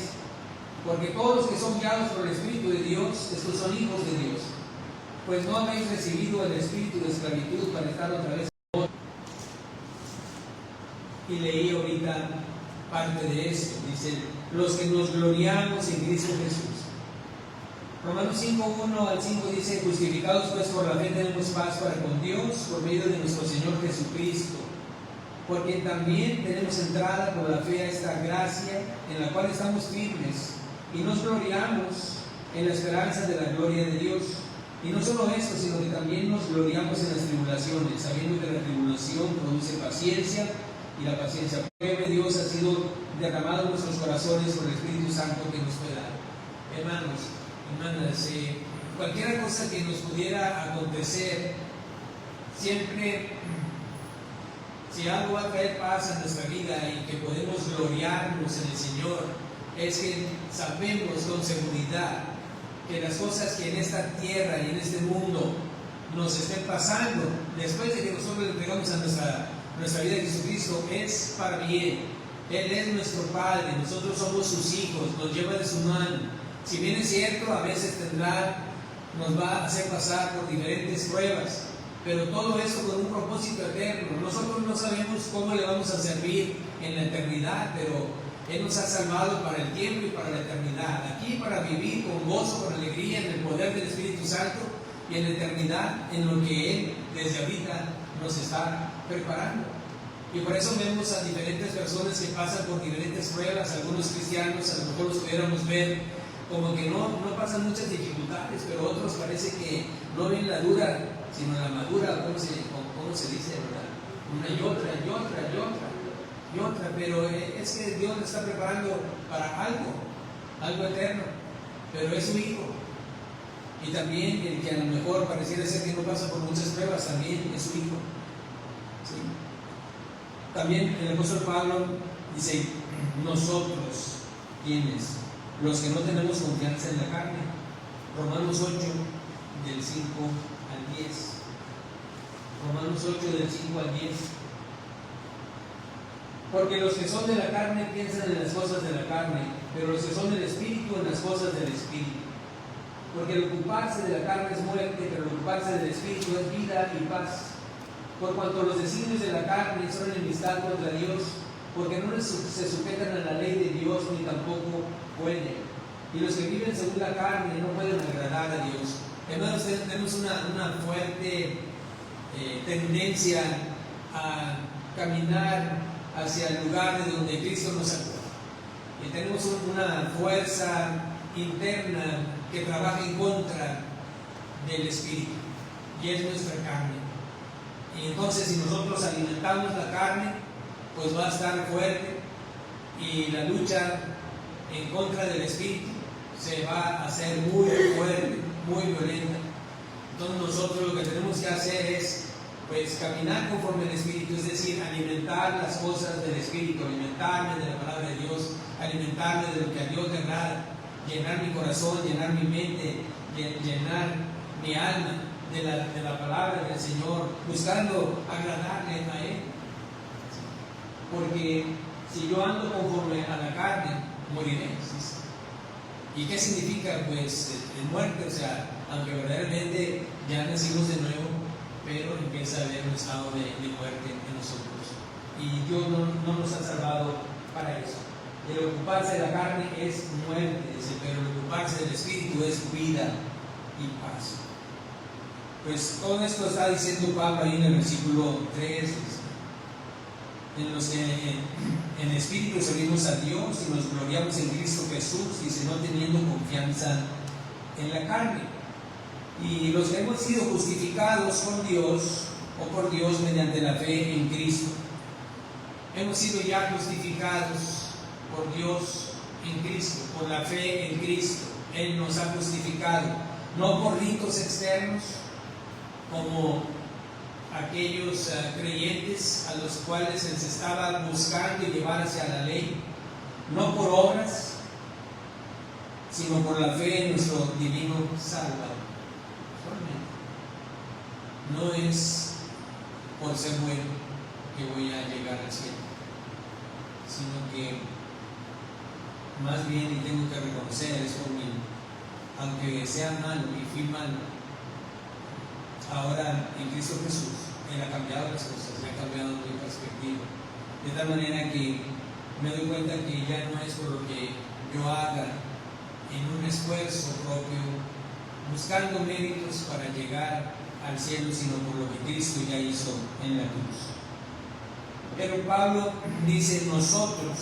Porque todos los que son guiados por el Espíritu de Dios, estos son hijos de Dios. Pues no habéis recibido el espíritu de esclavitud para estar otra vez. Y leí ahorita parte de esto, dice, los que nos gloriamos en Cristo Jesús. Romanos 5:1 al 5 dice, justificados pues por la fe tenemos paz para con Dios por medio de nuestro Señor Jesucristo, porque también tenemos entrada por la fe a esta gracia en la cual estamos firmes y nos gloriamos en la esperanza de la gloria de Dios. Y no solo esto, sino que también nos gloriamos en las tribulaciones, sabiendo que la tribulación produce paciencia, y la paciencia prueba. Dios ha sido derramado en nuestros corazones por el Espíritu Santo que nos fue dado. Hermanos, hermanas, cualquier cosa que nos pudiera acontecer, siempre si algo va a traer paz a nuestra vida y que podemos gloriarnos en el Señor, es que sabemos con seguridad que las cosas que en esta tierra y en este mundo nos estén pasando, después de que nosotros le entregamos a nuestra vida a Jesucristo, es para bien. Él es nuestro Padre, nosotros somos sus hijos, nos lleva de su mano. Si bien es cierto, a veces nos va a hacer pasar por diferentes pruebas, pero todo eso con un propósito eterno. Nosotros no sabemos cómo le vamos a servir en la eternidad, pero Él nos ha salvado para el tiempo y para la eternidad. Aquí para vivir con gozo, con alegría, en el poder del Espíritu Santo, y en la eternidad, en lo que Él desde ahorita nos está preparando. Y por eso vemos a diferentes personas que pasan por diferentes pruebas. Algunos cristianos a lo mejor los pudiéramos ver como que no pasan muchas dificultades, pero otros parece que no ven la dura, sino la madura, ¿cómo se dice, verdad? Una y otra, y otra, y otra, y otra, pero es que Dios le está preparando para algo eterno, pero es su Hijo. Y también el que a lo mejor pareciera ser que no pasa por muchas pruebas, también es su Hijo. ¿Sí? También el apóstol Pablo dice, nosotros, ¿quiénes? Los que no tenemos confianza en la carne. Romanos 8, del 5 al 10. Romanos 8, del 5 al 10. Porque los que son de la carne piensan en las cosas de la carne, pero los que son del Espíritu en las cosas del Espíritu. Porque el ocuparse de la carne es muerte, pero el ocuparse del Espíritu es vida y paz. Por cuanto los designios de la carne son enemistad contra Dios, porque no se sujetan a la ley de Dios ni tampoco pueden. Y los que viven según la carne no pueden agradar a Dios. Hermanos, tenemos una fuerte tendencia a caminar hacia el lugar de donde Cristo nos sacó. Y tenemos una fuerza interna que trabaja en contra del Espíritu, y es nuestra carne. Y entonces, si nosotros alimentamos la carne, pues va a estar fuerte, y la lucha en contra del Espíritu se va a hacer muy fuerte, muy violenta. Entonces nosotros lo que tenemos que hacer es pues caminar conforme al Espíritu, es decir, alimentar las cosas del Espíritu, alimentarme de la palabra de Dios, alimentarme de lo que a Dios le agrada, llenar mi corazón, llenar mi mente, llenar mi alma de la palabra del Señor, buscando agradarle a Él. Porque si yo ando conforme a la carne, moriré. ¿Y qué significa? Pues muerte, o sea, aunque verdaderamente ya nacimos de nuevo, pero empieza a haber un estado de muerte en nosotros. Y Dios no nos ha salvado para eso. El ocuparse de la carne es muerte, pero el ocuparse del Espíritu es vida y paz. Pues todo esto está diciendo Pablo ahí en el versículo 3, en los que en espíritu servimos a Dios y nos gloriamos en Cristo Jesús, dice, no teniendo confianza en la carne. Y los que hemos sido justificados con Dios o por Dios mediante la fe en Cristo, hemos sido ya justificados por Dios en Cristo, por la fe en Cristo. Él nos ha justificado, no por ritos externos como aquellos creyentes a los cuales se estaba buscando y llevar hacia la ley, no por obras, sino por la fe en nuestro divino Salvador. No es por ser bueno que voy a llegar al cielo, sino que más bien, y tengo que reconocer, es por mí, aunque sea malo y fui malo, ahora en Cristo Jesús Él ha cambiado las cosas, me ha cambiado mi perspectiva, de tal manera que me doy cuenta que ya no es por lo que yo haga en un esfuerzo propio, buscando méritos para llegar al cielo, sino por lo que Cristo ya hizo en la cruz. Pero Pablo dice, nosotros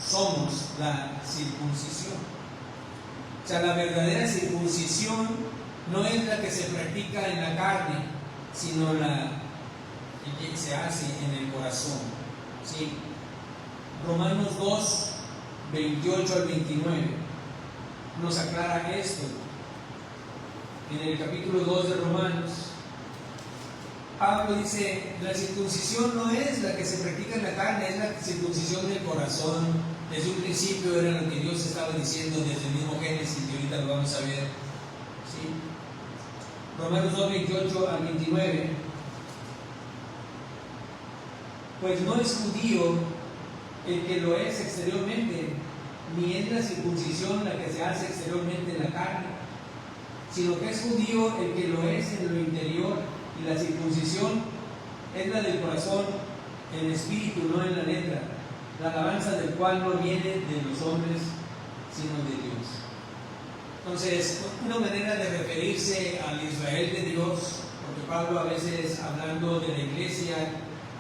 somos la circuncisión. O sea, la verdadera circuncisión no es la que se practica en la carne, sino la que se hace en el corazón. ¿Sí? Romanos 2, 28 al 29 nos aclara esto. En el capítulo 2 de Romanos Pablo dice, la circuncisión no es la que se practica en la carne, es la circuncisión del corazón. Desde un principio era lo que Dios estaba diciendo desde el mismo Génesis, que ahorita lo vamos a ver. ¿Sí? Romanos 2, 28 al 29. Pues no es judío el que lo es exteriormente, ni es la circuncisión la que se hace exteriormente en la carne, sino que es judío el que lo es en lo interior, y la circuncisión es la del corazón, en espíritu, no en la letra, la alabanza del cual no viene de los hombres, sino de Dios. Entonces, una manera de referirse al Israel de Dios, porque Pablo a veces, hablando de la iglesia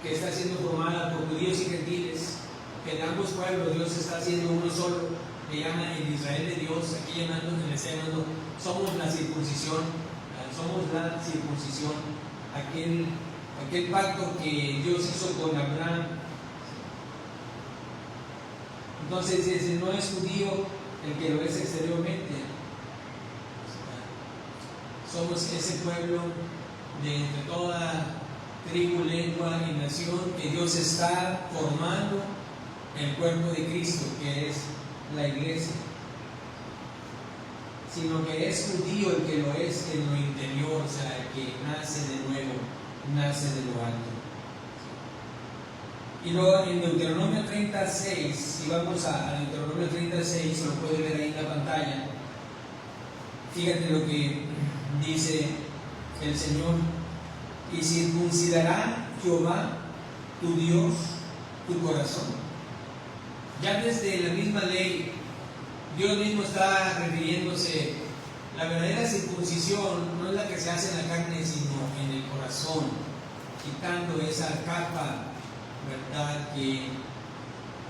que está siendo formada por judíos y gentiles, que en ambos pueblos Dios está haciendo uno solo, le llama el Israel de Dios, aquí le está llamando, somos la circuncisión, aquel pacto que Dios hizo con Abraham. Entonces dice, no es judío el que lo es exteriormente, somos ese pueblo de entre toda tribu, lengua y nación que Dios está formando el cuerpo de Cristo, que es la iglesia, sino que es judío el que lo es en lo interior, o sea, el que nace de nuevo, nace de lo alto. Y luego en Deuteronomio 36, si vamos a Deuteronomio 36, lo puede ver ahí en la pantalla, fíjate lo que dice el Señor: y circuncidará Jehová tu Dios tu corazón. Ya desde la misma ley, Dios mismo está refiriéndose, la verdadera circuncisión no es la que se hace en la carne, sino en el corazón, quitando esa capa, ¿verdad?, que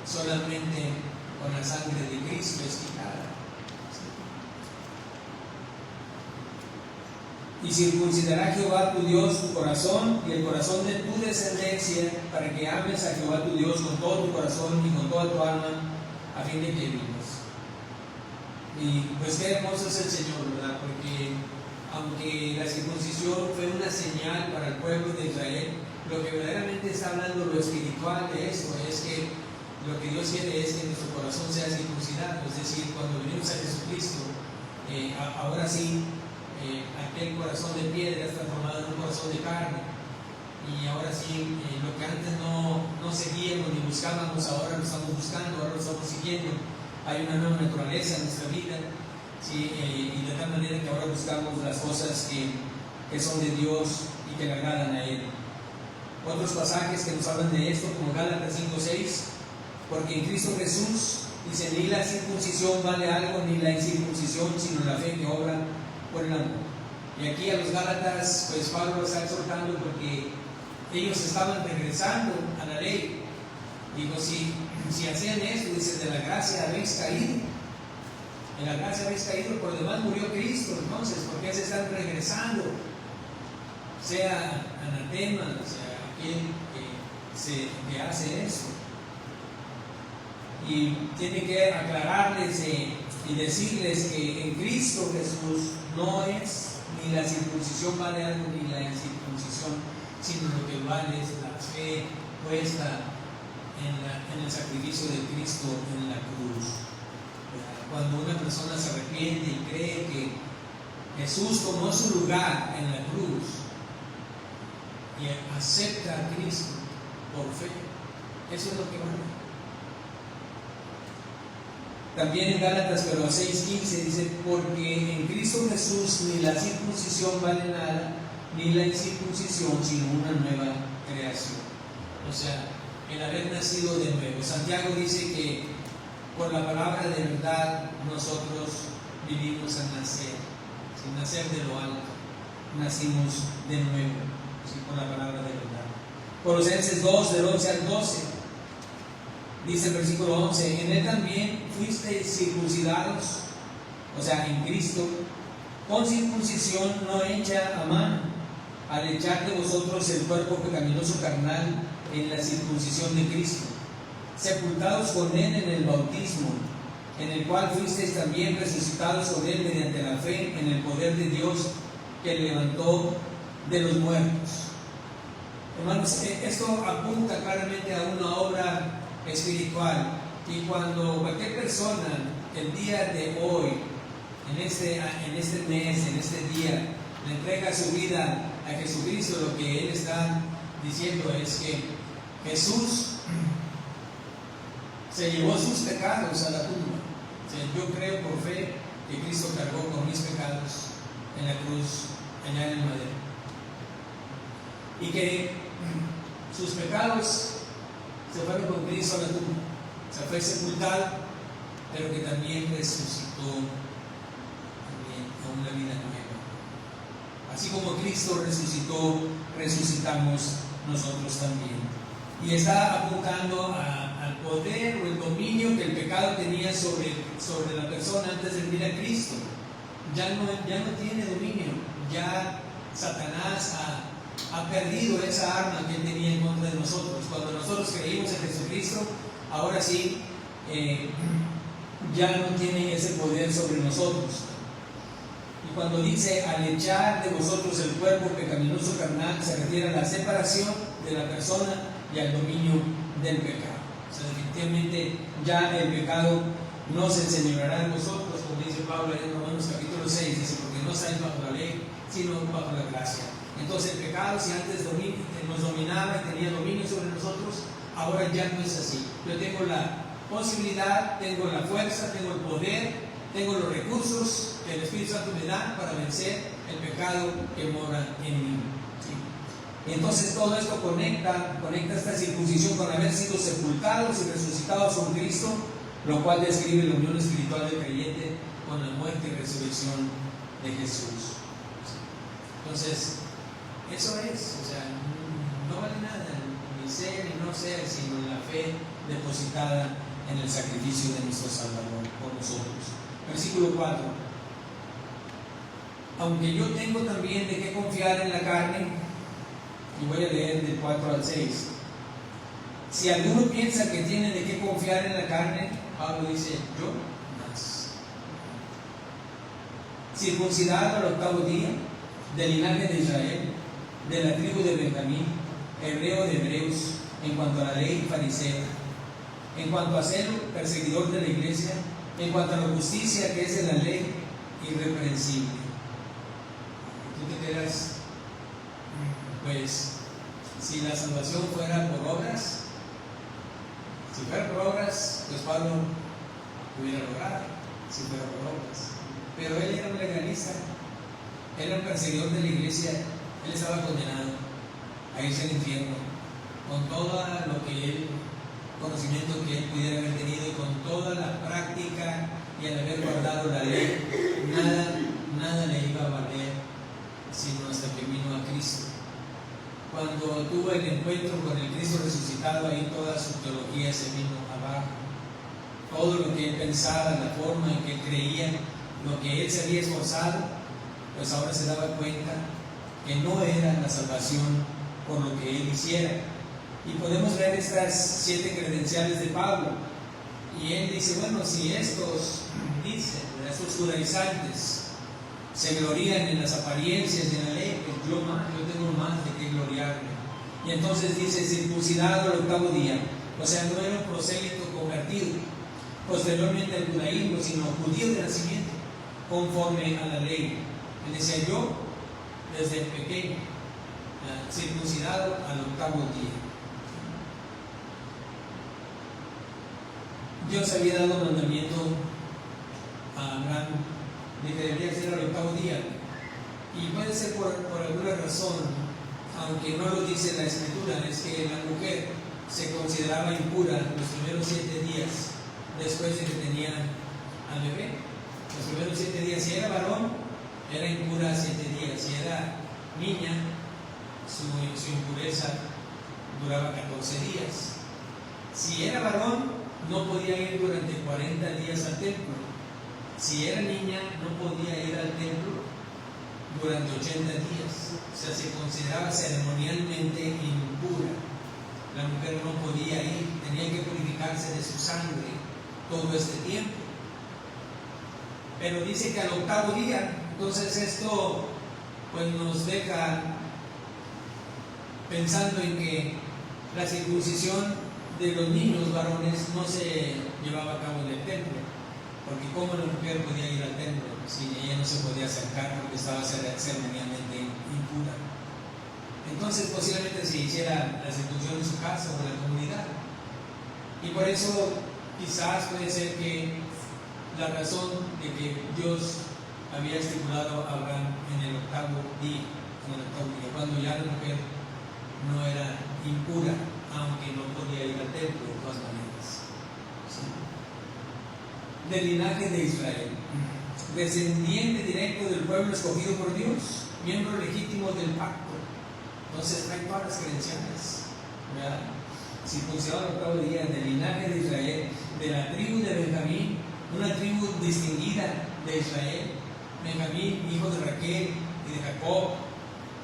solamente con la sangre de Cristo es quitada. Y circuncidará Jehová tu Dios tu corazón y el corazón de tu descendencia, para que ames a Jehová tu Dios con todo tu corazón y con toda tu alma, a fin de que vivas. Y pues qué hermoso es el Señor, ¿verdad? Porque aunque la circuncisión fue una señal para el pueblo de Israel, lo que verdaderamente está hablando lo espiritual de esto es que lo que Dios quiere es que nuestro corazón sea circuncidado. Es decir, cuando venimos a Jesucristo, ahora sí, aquel corazón de piedra está transformado en un corazón de carne, y ahora sí, lo que antes no seguíamos ni buscábamos, ahora lo estamos buscando, ahora lo estamos siguiendo. Hay una nueva naturaleza en nuestra vida, ¿sí? Y de tal manera que ahora buscamos las cosas que son de Dios y que le agradan a Él. Otros pasajes que nos hablan de esto, como Gálatas 5:6, porque en Cristo Jesús, dice, ni la circuncisión vale algo, ni la incircuncisión, sino la fe que obra por el amor. Y aquí a los Gálatas, pues Pablo está exhortando porque ellos estaban regresando a la ley. Digo, si hacían esto, dice, de la gracia habéis caído. En la gracia habéis caído, por lo demás murió Cristo. Entonces, ¿por qué se están regresando? Sea anatema, sea aquel que hace eso. Y tiene que aclararles y decirles que en Cristo Jesús no es ni la circuncisión vale algo, ni la incircuncisión, sino lo que vale es la fe puesta en el sacrificio de Cristo en la cruz. Cuando una persona se arrepiente y cree que Jesús tomó su lugar en la cruz y acepta a Cristo por fe, eso es lo que vale. También en Gálatas, pero 6:15 dice, porque en Cristo Jesús ni la circuncisión vale nada, ni la incircuncisión, sino una nueva creación. O sea, el haber nacido de nuevo. Santiago dice que por la palabra de verdad nosotros vivimos a nacer, sin nacer de lo alto, nacimos de nuevo, ¿sí? Por la palabra de verdad. Colosenses 2, del 11 al 12, dice el versículo 11, en él también fuisteis circuncidados, o sea, en Cristo, con circuncisión no hecha a mano, al echar de vosotros el cuerpo pecaminoso carnal en la circuncisión de Cristo, sepultados con él en el bautismo, en el cual fuisteis también resucitados con él mediante la fe en el poder de Dios que levantó de los muertos. Hermanos, esto apunta claramente a una obra espiritual, y cuando cualquier persona el día de hoy, en este mes, en este día, le entrega su vida a Jesucristo, lo que Él está diciendo es que Jesús se llevó sus pecados a la tumba. O sea, yo creo por fe que Cristo cargó con mis pecados en la cruz, allá en el madero, y que sus pecados se fueron con Cristo a la tumba. O sea, fue sepultado, pero que también resucitó también a una vida nueva. Así como Cristo resucitó, resucitamos nosotros también. Y está apuntando al poder o el dominio que el pecado tenía sobre la persona antes de venir a Cristo. Ya no tiene dominio. Ya Satanás ha perdido esa arma que él tenía en contra de nosotros. Cuando nosotros creímos en Jesucristo, ahora sí, ya no tiene ese poder sobre nosotros. Y cuando dice al echar de vosotros el cuerpo pecaminoso carnal, se refiere a la separación de la persona y al dominio del pecado. O sea, definitivamente ya el pecado no se enseñoreará de vosotros, como dice Pablo en Romanos capítulo 6, dice, porque no estáis bajo la ley, sino bajo la gracia. Entonces el pecado, si antes nos dominaba y tenía dominio sobre nosotros, ahora ya no es así. Yo tengo la posibilidad, tengo la fuerza, tengo el poder, tengo los recursos que el Espíritu Santo me da para vencer el pecado que mora en mí. ¿Sí? Y entonces todo esto conecta esta circuncisión con haber sido sepultados y resucitados con Cristo, lo cual describe la unión espiritual del creyente con la muerte y resurrección de Jesús. Entonces, eso es, o sea, no vale nada, ni ser ni no ser, sino la fe depositada en el sacrificio de nuestro Salvador por nosotros. Versículo 4. Aunque yo tengo también de qué confiar en la carne, y voy a leer del 4 al 6. Si alguno piensa que tiene de qué confiar en la carne, Pablo dice, yo más. Circuncidado al 8º día, del linaje de Israel, de la tribu de Benjamín, hebreo de hebreos, en cuanto a la ley, fariseo, en cuanto a ser perseguidor de la iglesia, en cuanto a la justicia que es de la ley, irreprensible. Tú te quedas, pues, si la salvación fuera por obras, si fuera por obras, pues Pablo hubiera logrado, si fuera por obras. Pero él era un legalista, él era un perseguidor de la iglesia, él estaba condenado a irse al infierno, con todo lo que él, conocimiento que él pudiera haber tenido, y con toda la práctica y al haber guardado la ley, nada le iba a valer, sino hasta que vino a Cristo. Cuando tuvo el encuentro con el Cristo resucitado, ahí toda su teología se vino abajo. Todo lo que él pensaba, la forma en que él creía, lo que él se había esforzado, pues ahora se daba cuenta que no era la salvación por lo que él hiciera. Y podemos ver estas 7 credenciales de Pablo. Y él dice, bueno, si estos judaizantes se glorían en las apariencias y en la ley, pues yo tengo más de qué gloriarme. Y entonces dice, circuncidado al 8º día. O sea, no era un prosélito convertido posteriormente al judaísmo, sino judío de nacimiento, conforme a la ley. Él decía, yo desde pequeño, circuncidado al 8º día. Dios había dado mandamiento a Abraham de que debería ser al 8º día, y puede ser por alguna razón, aunque no lo dice la Escritura, es que la mujer se consideraba impura los primeros 7 días después de que tenía al bebé. Los primeros 7 días, si era varón, era impura 7 días, si era niña, su impureza duraba 14 días. Si era varón, no podía ir durante 40 días al templo. Si era niña, no podía ir al templo durante 80 días. O sea, se consideraba ceremonialmente impura. La mujer no podía ir, tenía que purificarse de su sangre todo este tiempo. Pero dice que al 8º día, entonces esto pues nos deja pensando en que la circuncisión de los niños varones no se llevaba a cabo en el templo, porque cómo la mujer podía ir al templo si ella no se podía acercar porque estaba ceremonialmente impura. Entonces posiblemente se hiciera la circuncisión en su casa o en la comunidad, y por eso quizás puede ser que la razón de que Dios había estipulado a Abraham en el octavo día, cuando ya la mujer no era impura, aunque no podía ir al templo de todas maneras. ¿Sí? Del linaje de Israel, descendiente directo del pueblo escogido por Dios, miembro legítimo del pacto. Entonces trae todas las credenciales, ¿verdad? Circuncidado al octavo día, del linaje de Israel, de la tribu de Benjamín, una tribu distinguida de Israel. Benjamín, hijo de Raquel y de Jacob,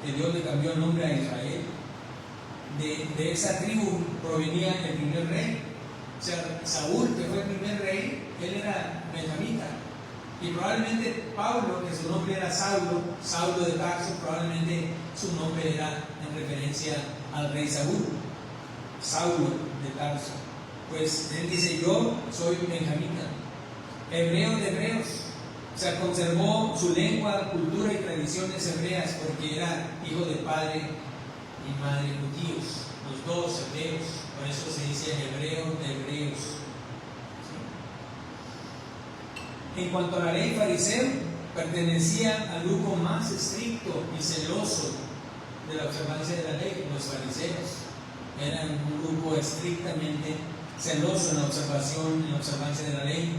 que Dios le cambió el nombre a Israel. De esa tribu provenía el primer rey. O sea, Saúl, que fue el primer rey, él era benjamita. Y probablemente Pablo, que su nombre era Saulo de Tarso, probablemente su nombre era en referencia al rey Saulo de Tarso. Pues él dice: yo soy benjamita, hebreo de hebreos. O sea, conservó su lengua, cultura y tradiciones hebreas porque era hijo de padre y madre judíos, los dos hebreos. Por eso se dice hebreo de hebreos. ¿Sí? En cuanto a la ley fariseo, pertenecía al grupo más estricto y celoso de la observancia de la ley. Los fariseos eran un grupo estrictamente celoso en la observancia de la ley.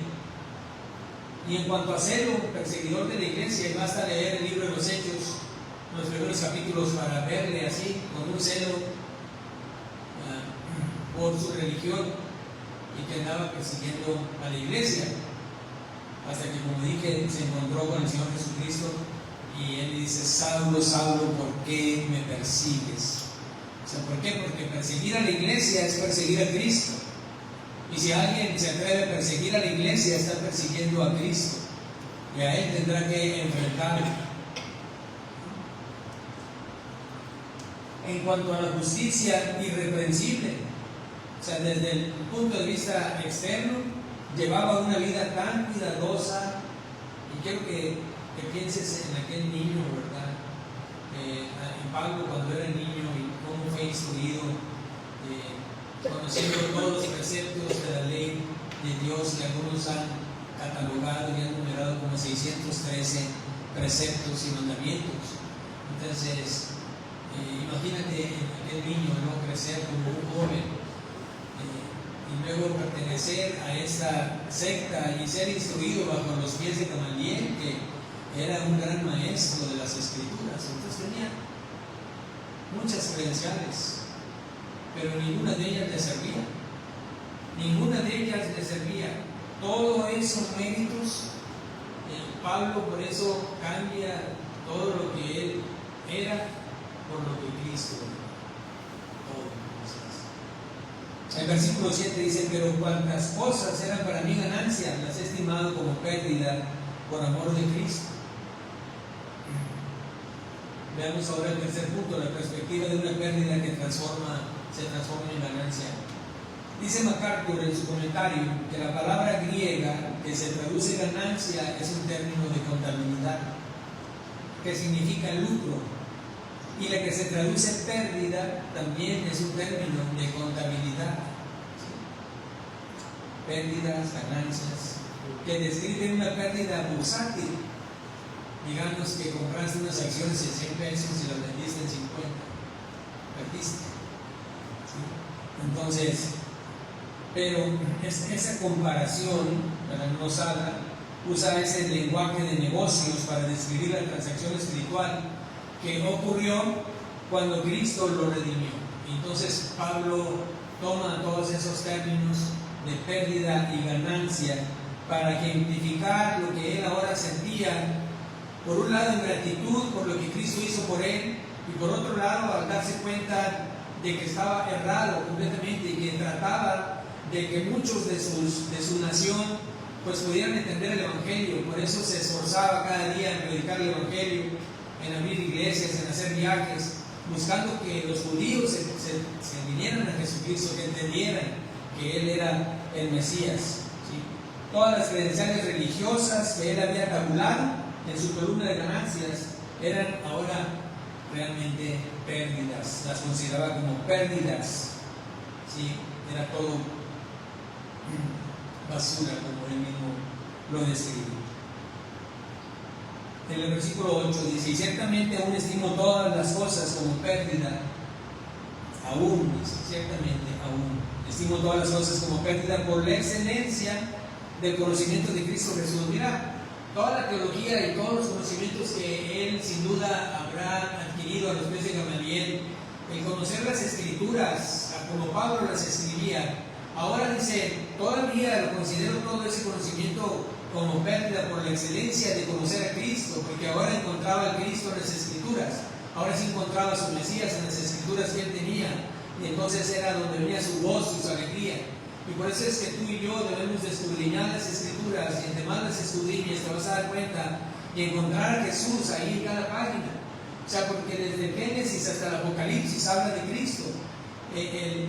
Y en cuanto a celo, perseguidor de la iglesia, y basta leer el libro de los Hechos, los primeros capítulos, para verle así, con un celo por su religión, y que andaba persiguiendo a la iglesia, hasta que, como dije, se encontró con el Señor Jesucristo, y él le dice: Saulo, Saulo, ¿por qué me persigues? O sea, ¿por qué? Porque perseguir a la iglesia es perseguir a Cristo. Y si alguien se atreve a perseguir a la iglesia, está persiguiendo a Cristo, y a él tendrá que enfrentarlo. En cuanto a la justicia irreprensible, o sea, desde el punto de vista externo, llevaba una vida tan cuidadosa. Y quiero que pienses en aquel niño, ¿verdad? En Pablo, cuando era niño, y cómo fue instruido, conociendo todos los preceptos de la ley de Dios, que algunos han catalogado y han numerado como 613 preceptos y mandamientos. Entonces, imagínate aquel niño, ¿no?, crecer como un joven, y luego pertenecer a esta secta y ser instruido bajo los pies de Gamaliel, que era un gran maestro de las Escrituras. Entonces tenía muchas credenciales, pero ninguna de ellas le servía. Ninguna de ellas le servía. Todos esos méritos, Pablo por eso cambia todo lo que él era por lo que Cristo era. El versículo 7 dice: pero cuantas cosas eran para mí ganancia, las he estimado como pérdida por amor de Cristo. Veamos ahora el tercer punto, la perspectiva de una pérdida que se transforma en ganancia. Dice MacArthur en su comentario que la palabra griega que se traduce ganancia es un término de contabilidad, que significa lucro, y la que se traduce pérdida también es un término de contabilidad. Pérdidas, ganancias, que describen una pérdida bursátil. Digamos que compraste unas acciones en 100 pesos y las vendiste en 50, perdiste. ¿Sí? Entonces, pero esa comparación, Rosada usa ese lenguaje de negocios para describir la transacción espiritual que ocurrió cuando Cristo lo redimió. Entonces Pablo toma todos esos términos de pérdida y ganancia para ejemplificar lo que él ahora sentía. Por un lado, en gratitud por lo que Cristo hizo por él, y por otro lado, al darse cuenta de que estaba errado completamente y que trataba de que muchos de su nación pues pudieran entender el Evangelio. Por eso se esforzaba cada día en predicar el Evangelio, en abrir iglesias, en hacer viajes, buscando que los judíos se vinieran a Jesucristo, que entendieran que Él era el Mesías, ¿sí? Todas las credenciales religiosas que Él había tabulado en su columna de ganancias eran ahora realmente pérdidas, las consideraba como pérdidas, ¿sí? Era todo basura, como Él mismo lo describe. En el versículo 8 dice: y ciertamente aún estimo todas las cosas como pérdida, aún, dice, ciertamente aún estimo todas las cosas como pérdida por la excelencia del conocimiento de Cristo Jesús. Mira, toda la teología y todos los conocimientos que él sin duda habrá adquirido a los pies de Gamaliel, el conocer las Escrituras, como Pablo las escribía, ahora dice, todavía lo considero todo ese conocimiento como pérdida por la excelencia de conocer a Cristo, porque ahora encontraba a Cristo en las Escrituras, ahora sí encontraba a su Mesías en las Escrituras que él tenía, y entonces era donde venía su voz, su alegría. Y por eso es que tú y yo debemos de escudriñar las Escrituras, y entre más las escudriñes te vas a dar cuenta y encontrar a Jesús ahí en cada página. O sea, porque desde el Génesis hasta el Apocalipsis habla de Cristo.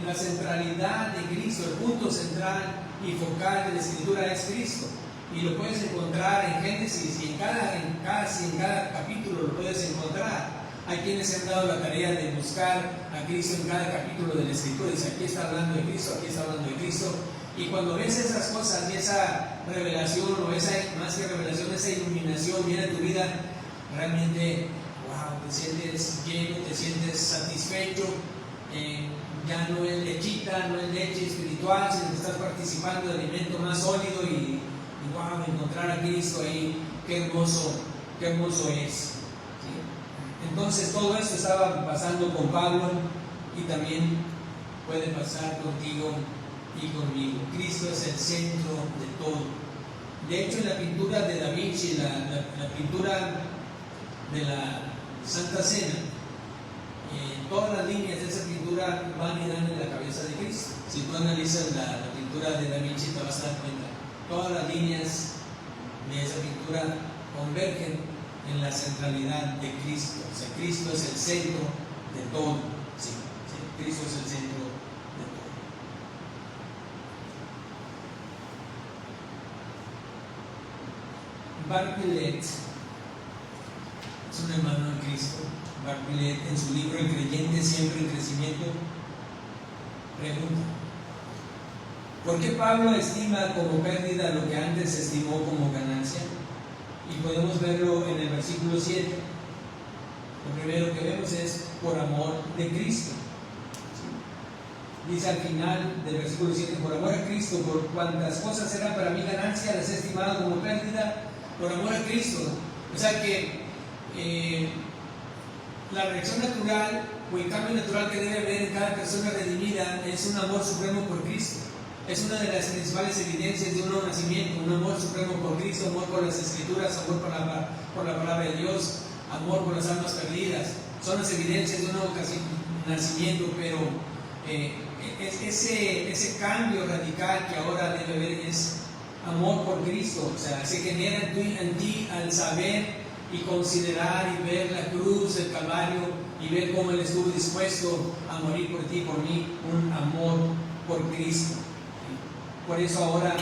La centralidad de Cristo, el punto central y focal de la Escritura es Cristo. Y lo puedes encontrar en Génesis y en cada capítulo lo puedes encontrar. Hay quienes se han dado la tarea de buscar a Cristo en cada capítulo de la Escritura. Dice, aquí está hablando de Cristo, aquí está hablando de Cristo. Y cuando ves esas cosas y esa revelación, o esa, más que revelación, esa iluminación viene a tu vida, realmente, wow, te sientes lleno, te sientes satisfecho. Ya no es lechita, no es leche espiritual, sino que estás participando de alimento más sólido y wow, encontrar a Cristo ahí, qué hermoso es. ¿Sí? Entonces todo esto estaba pasando con Pablo y también puede pasar contigo y conmigo. Cristo es el centro de todo. De hecho, en la pintura de Da Vinci, la pintura de la Santa Cena, todas las líneas de esa pintura van y dan en la cabeza de Cristo. Si tú analizas la pintura de Da Vinci te vas a dar cuenta, todas las líneas de esa pintura convergen en la centralidad de Cristo. O sea, Cristo es el centro de todo. Sí, Cristo es el centro de todo. Bartlett es un hermano de Cristo. Bartlett, en su libro El creyente siempre en crecimiento, pregunta: ¿por qué Pablo estima como pérdida lo que antes estimó como ganancia? Y podemos verlo en el versículo 7. Lo primero que vemos es por amor de Cristo. Dice al final del versículo 7: por amor a Cristo, por cuantas cosas eran para mí ganancia, las he estimado como pérdida por amor a Cristo. O sea que la reacción natural o el cambio natural que debe haber en cada persona redimida es un amor supremo por Cristo. Es una de las principales evidencias de un nuevo nacimiento, un amor supremo por Cristo, amor por las Escrituras, amor por la palabra de Dios, amor por las almas perdidas. Son las evidencias de un nuevo nacimiento, pero ese cambio radical que ahora debe haber es amor por Cristo. O sea, se genera en ti al saber y considerar y ver la cruz del Calvario y ver cómo Él estuvo dispuesto a morir por ti y por mí, un amor por Cristo. Por eso ahora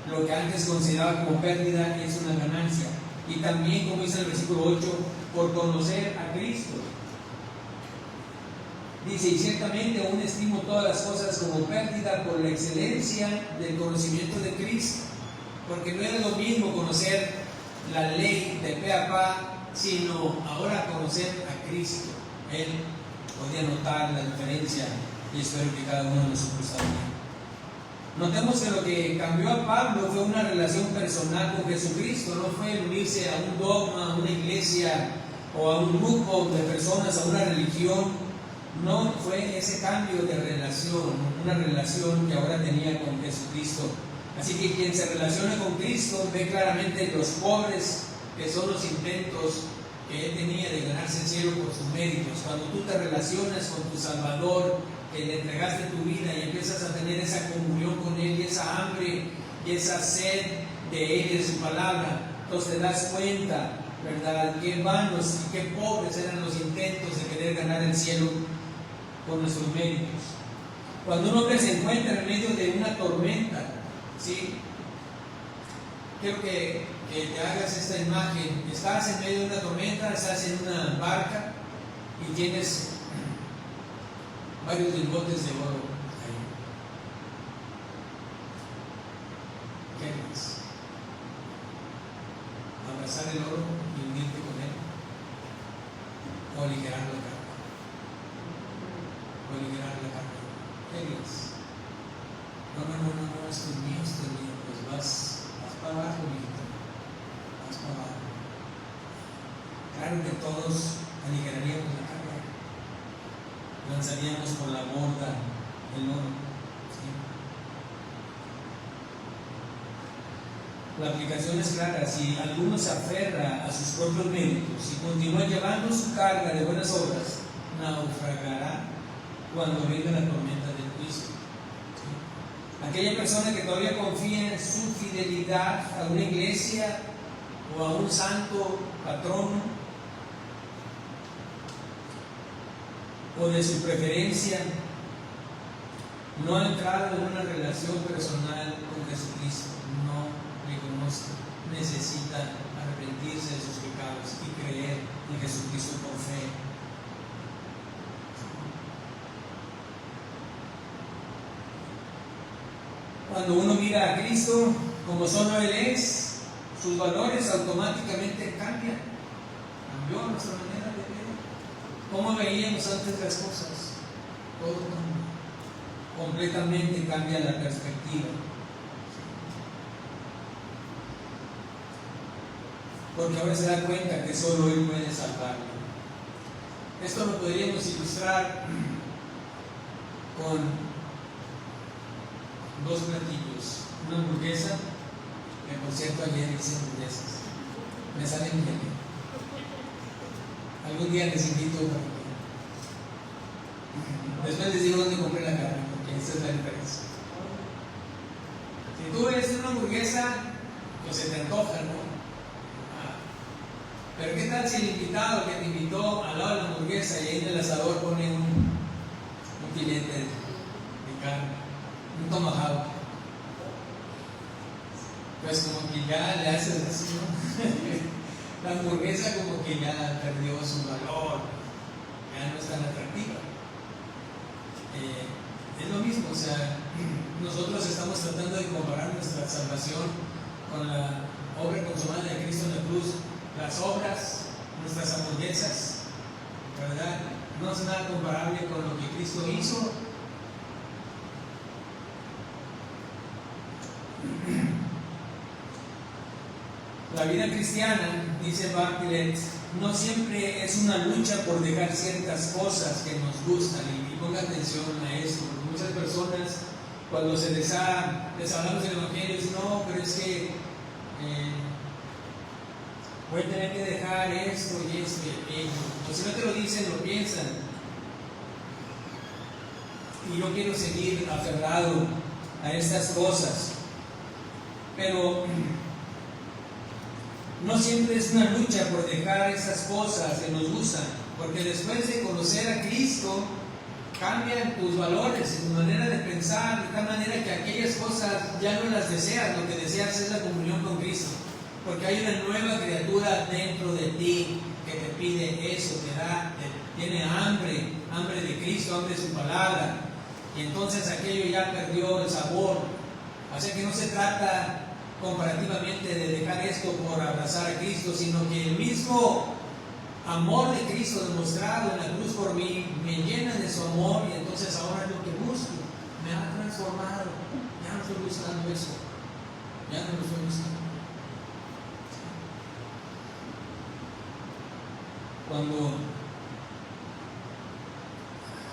lo que antes consideraba como pérdida es una ganancia. Y también, como dice el versículo 8, por conocer a Cristo. Dice, y ciertamente aún estimo todas las cosas como pérdida por la excelencia del conocimiento de Cristo. Porque no era lo mismo conocer la ley de pe a pa, sino ahora conocer a Cristo. Él podía notar la diferencia y espero que cada uno de nosotros también. Notemos que lo que cambió a Pablo fue una relación personal con Jesucristo, no fue unirse a un dogma, a una iglesia o a un grupo de personas, a una religión. No, fue ese cambio de relación, una relación que ahora tenía con Jesucristo. Así que quien se relaciona con Cristo ve claramente los pobres que son los intentos que él tenía de ganarse el cielo por sus méritos. Cuando tú te relacionas con tu Salvador, que le entregaste tu vida y empiezas a tener esa comunión con Él y esa hambre y esa sed de Él y de su palabra, entonces te das cuenta ¿verdad? Qué vanos y qué pobres eran los intentos de querer ganar el cielo con nuestros méritos. Cuando un hombre se encuentra en medio de una tormenta, ¿sí? Quiero que te hagas esta imagen. Estás en medio de una tormenta, estás en una barca y tienes varios lingotes de oro ahí. ¿Qué haces? ¿Abrazar el oro y unirte con él? ¿O aligerar la carga? ¿O aligerar la carga? ¿Qué harías? No, esto es mío. Pues vas para abajo, mijito. Vas para abajo. Claro que todos aligeraríamos la carga. Lanzaríamos por la borda el oro. ¿Sí? La aplicación es clara. Si alguno se aferra a sus propios méritos y continúa llevando su carga de buenas obras, naufragará cuando venga la tormenta del juicio. ¿Sí? Aquella persona que todavía confía en su fidelidad a una iglesia o a un santo patrono, o de su preferencia, no ha entrado en una relación personal con Jesucristo, no reconoce, necesita arrepentirse de sus pecados y creer en Jesucristo por fe. Cuando uno mira a Cristo como solo Él es, sus valores automáticamente cambian. Cambió nuestra manera de ver. ¿Cómo veíamos antes las cosas? Todo cambia. Completamente cambia la perspectiva. Porque ahora se da cuenta que solo Él puede salvarlo. Esto lo podríamos ilustrar con dos platillos. Una hamburguesa, que por cierto ayer hice hamburguesas. Me salen bien. Algún día les invito para que después les digo dónde compré la carne, porque esa es la diferencia. Si tú ves una hamburguesa, pues se te antoja, ¿no? Pero ¿qué tal si el invitado que te invitó al lado de la hamburguesa y ahí en el asador pone un filete de carne, un tomahawk? Pues como que ya le haces así, ¿no? La hamburguesa como que ya perdió su valor, ya no es tan atractiva. Es lo mismo, o sea, nosotros estamos tratando de comparar nuestra salvación con la obra consumada de Cristo en la cruz. Las obras, nuestras hamburguesas, ¿verdad? No es nada comparable con lo que Cristo hizo. La vida cristiana, dice Bartlett, no siempre es una lucha por dejar ciertas cosas que nos gustan. Y ponga atención a esto, porque muchas personas, cuando les hablamos del Evangelio, dicen, no, pero es que voy a tener que dejar esto y esto y aquello. O si no te lo dicen, lo piensan. Y yo quiero seguir aferrado a estas cosas. Pero no siempre es una lucha por dejar esas cosas que nos gustan, porque después de conocer a Cristo, cambian tus valores, tu manera de pensar, de tal manera que aquellas cosas ya no las deseas, lo que deseas es la comunión con Cristo, porque hay una nueva criatura dentro de ti que te pide eso, tiene hambre de Cristo, hambre de su palabra, y entonces aquello ya perdió el sabor. Así que no se trata comparativamente de dejar esto por abrazar a Cristo, sino que el mismo amor de Cristo demostrado en la cruz por mí me llena de su amor, y entonces ahora es lo que busco, me ha transformado. Ya no estoy buscando eso, ya no lo estoy buscando. Cuando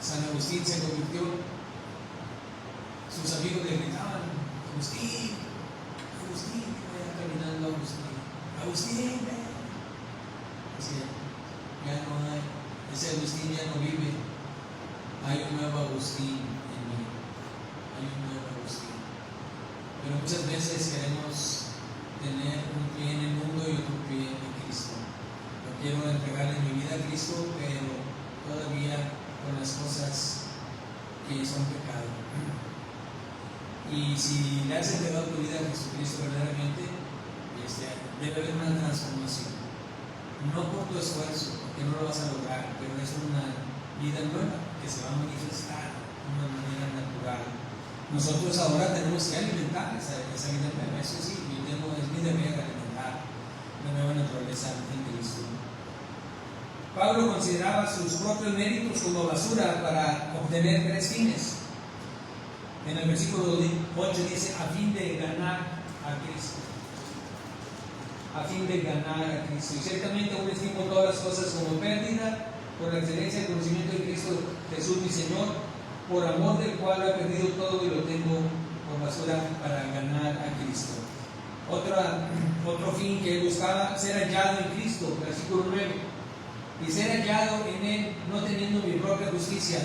San Agustín se convirtió, sus amigos le gritaban, Agustín, vaya caminando Agustín, ven. Así, ya no hay, ese Agustín ya no vive, hay un nuevo Agustín en mí, hay un nuevo Agustín. Pero muchas veces queremos tener un pie en el mundo y otro pie en Cristo. No quiero entregarle mi vida a Cristo, pero todavía con las cosas que son pecado. Y si le has entregado tu vida a Jesucristo verdaderamente, debe haber una transformación. No por tu esfuerzo, porque no lo vas a lograr, pero es una vida nueva que se va a manifestar de una manera natural. Nosotros ahora tenemos que alimentar esa vida nueva, eso sí, es mi deber alimentar la nueva naturaleza en Cristo. Pablo consideraba sus propios méritos como basura para obtener 3 fines. En el versículo 8 dice, a fin de ganar a Cristo. A fin de ganar a Cristo. Y ciertamente aún estimo todas las cosas como pérdida por la excelencia del conocimiento de Cristo Jesús mi Señor, por amor del cual he perdido todo y lo tengo por basura para ganar a Cristo. Otro fin que él buscaba, ser hallado en Cristo, versículo 9. Y ser hallado en Él, no teniendo mi propia justicia.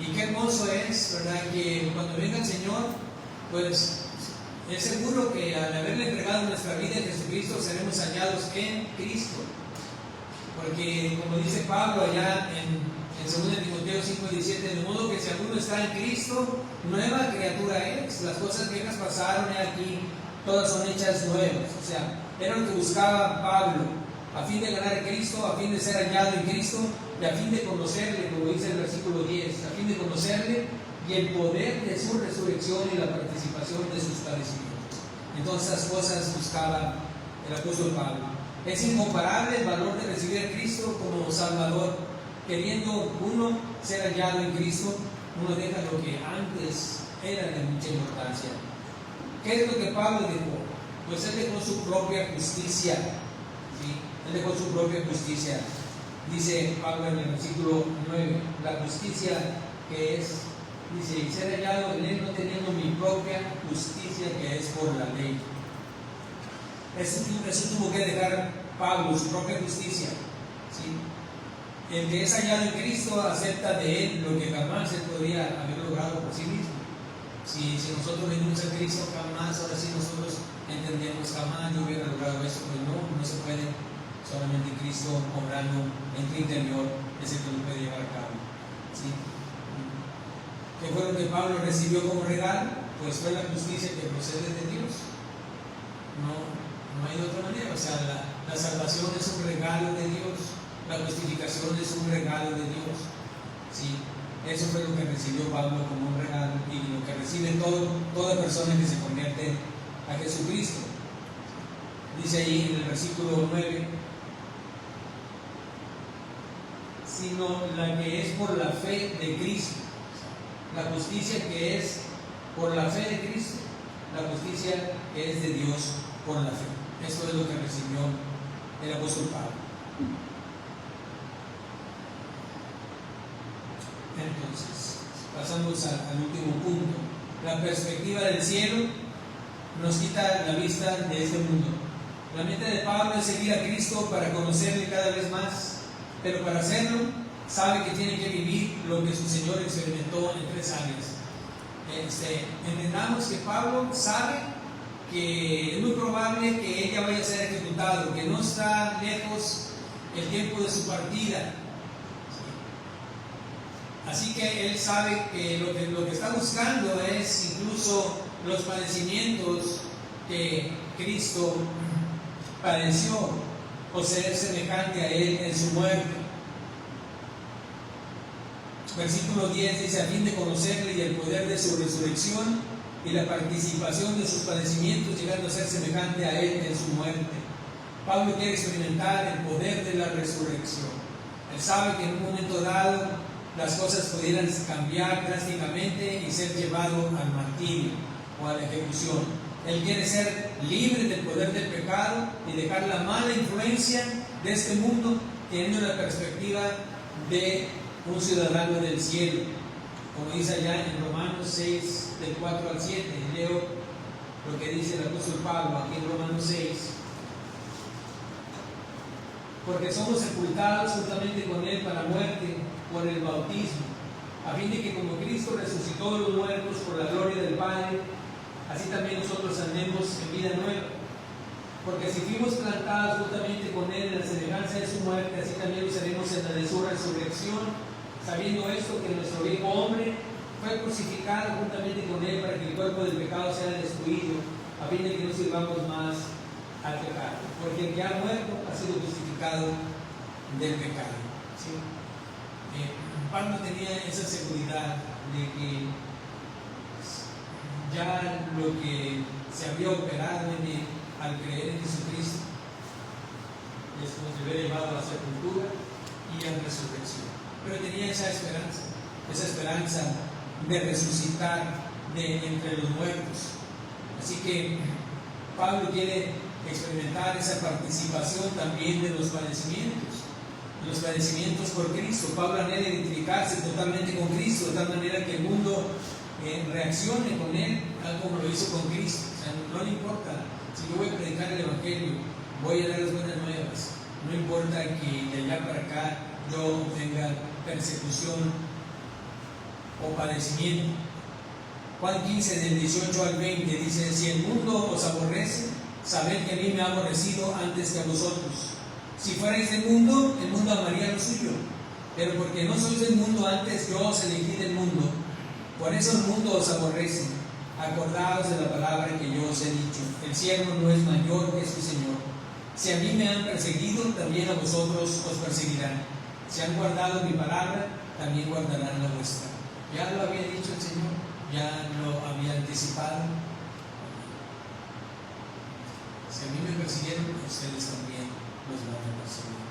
Y qué hermoso es, ¿verdad?, que cuando venga el Señor, pues es seguro que al haberle entregado nuestra vida a Jesucristo, seremos hallados en Cristo. Porque, como dice Pablo allá en 2 Timoteo 5:17, de modo que si alguno está en Cristo, nueva criatura es. Las cosas viejas pasaron y aquí todas son hechas nuevas. O sea, era lo que buscaba Pablo, a fin de ganar a Cristo, a fin de ser hallado en Cristo y a fin de conocerle, como dice el versículo 10, a fin de conocerle y el poder de su resurrección y la participación de sus padecimientos. Entonces, esas cosas buscaba el apóstol Pablo. Es incomparable el valor de recibir a Cristo como Salvador. Queriendo uno ser hallado en Cristo, uno deja lo que antes era de mucha importancia. ¿Qué es lo que Pablo dejó? Pues él dejó su propia justicia. ¿Sí? Él dejó su propia justicia. Dice Pablo en el versículo 9, la justicia que es, dice, y ser hallado en Él no teniendo mi propia justicia que es por la ley. Eso tuvo que dejar Pablo, su propia justicia. ¿Sí? El que es hallado en Cristo acepta de Él lo que jamás Él podría haber logrado por sí mismo. Si nosotros venimos a Cristo, jamás, ahora sí nosotros entendemos, jamás yo hubiera logrado eso, pues no se puede. Solamente Cristo obrando en tu interior es el que lo puede llevar a cabo. ¿Sí? ¿Qué fue lo que Pablo recibió como regalo? Pues fue la justicia que procede de Dios. No hay de otra manera. O sea, la salvación es un regalo de Dios, la justificación es un regalo de Dios. ¿Sí? Eso fue lo que recibió Pablo como un regalo y lo que recibe toda persona que se convierte a Jesucristo. Dice ahí en el versículo 9, sino la que es por la fe de Cristo. La justicia que es por la fe de Cristo, la justicia que es de Dios por la fe. Eso es lo que recibió el apóstol Pablo. Entonces, pasamos al último punto. La perspectiva del cielo nos quita la vista de este mundo. La mente de Pablo es seguir a Cristo para conocerle cada vez más, pero para hacerlo sabe que tiene que vivir lo que su Señor experimentó en 3 áreas. Entendamos que Pablo sabe que es muy probable que ella vaya a ser ejecutado, que no está lejos el tiempo de su partida. Así que él sabe que lo que está buscando es incluso los padecimientos que Cristo padeció, o ser semejante a Él en su muerte. Versículo 10 dice, a fin de conocerle y el poder de su resurrección y la participación de sus padecimientos, llegando a ser semejante a Él en su muerte. Pablo quiere experimentar el poder de la resurrección. Él sabe que en un momento dado las cosas pudieran cambiar drásticamente y ser llevado al martirio o a la ejecución. Él quiere ser libre del poder del pecado y dejar la mala influencia de este mundo, teniendo la perspectiva de un ciudadano del cielo. Como dice allá en Romanos 6, del 4 al 7, leo lo que dice el apóstol Pablo aquí en Romanos 6. Porque somos sepultados juntamente con Él para muerte por el bautismo, a fin de que como Cristo resucitó de los muertos por la gloria del Padre, así también nosotros andemos en vida nueva. Porque si fuimos plantados juntamente con Él en la semejanza de su muerte, así también lo seremos en la de su resurrección, sabiendo esto, que nuestro viejo hombre fue crucificado juntamente con Él para que el cuerpo del pecado sea destruido, a fin de que no sirvamos más al pecado. Porque el que ha muerto ha sido justificado del pecado. ¿Sí? Pablo tenía esa seguridad de que ya lo que se había operado en él al creer en Jesucristo les había llevado a la sepultura y a la resurrección. Pero tenía esa esperanza de resucitar de entre los muertos. Así que Pablo quiere experimentar esa participación también de los padecimientos por Cristo. Pablo anhela identificarse totalmente con Cristo, de tal manera que el mundo reaccione con Él, tal como lo hizo con Cristo. O sea, no le importa si yo voy a predicar el Evangelio, voy a dar las buenas nuevas, no importa que de allá para acá yo tenga persecución o padecimiento. Juan 15, del 18 al 20 dice: si el mundo os aborrece, sabed que a mí me ha aborrecido antes que a vosotros. Si fuerais del mundo, el mundo amaría lo suyo, pero porque no sois del mundo, antes yo os elegí del mundo, por eso el mundo os aborrece. Acordaos de la palabra que yo os he dicho: el siervo no es mayor que su Señor. Si a mí me han perseguido, también a vosotros os perseguirán. Si han guardado mi palabra, también guardarán la vuestra. Ya lo había dicho el Señor, ya lo había anticipado. Si a mí me persiguieron, ustedes también los van a perseguir.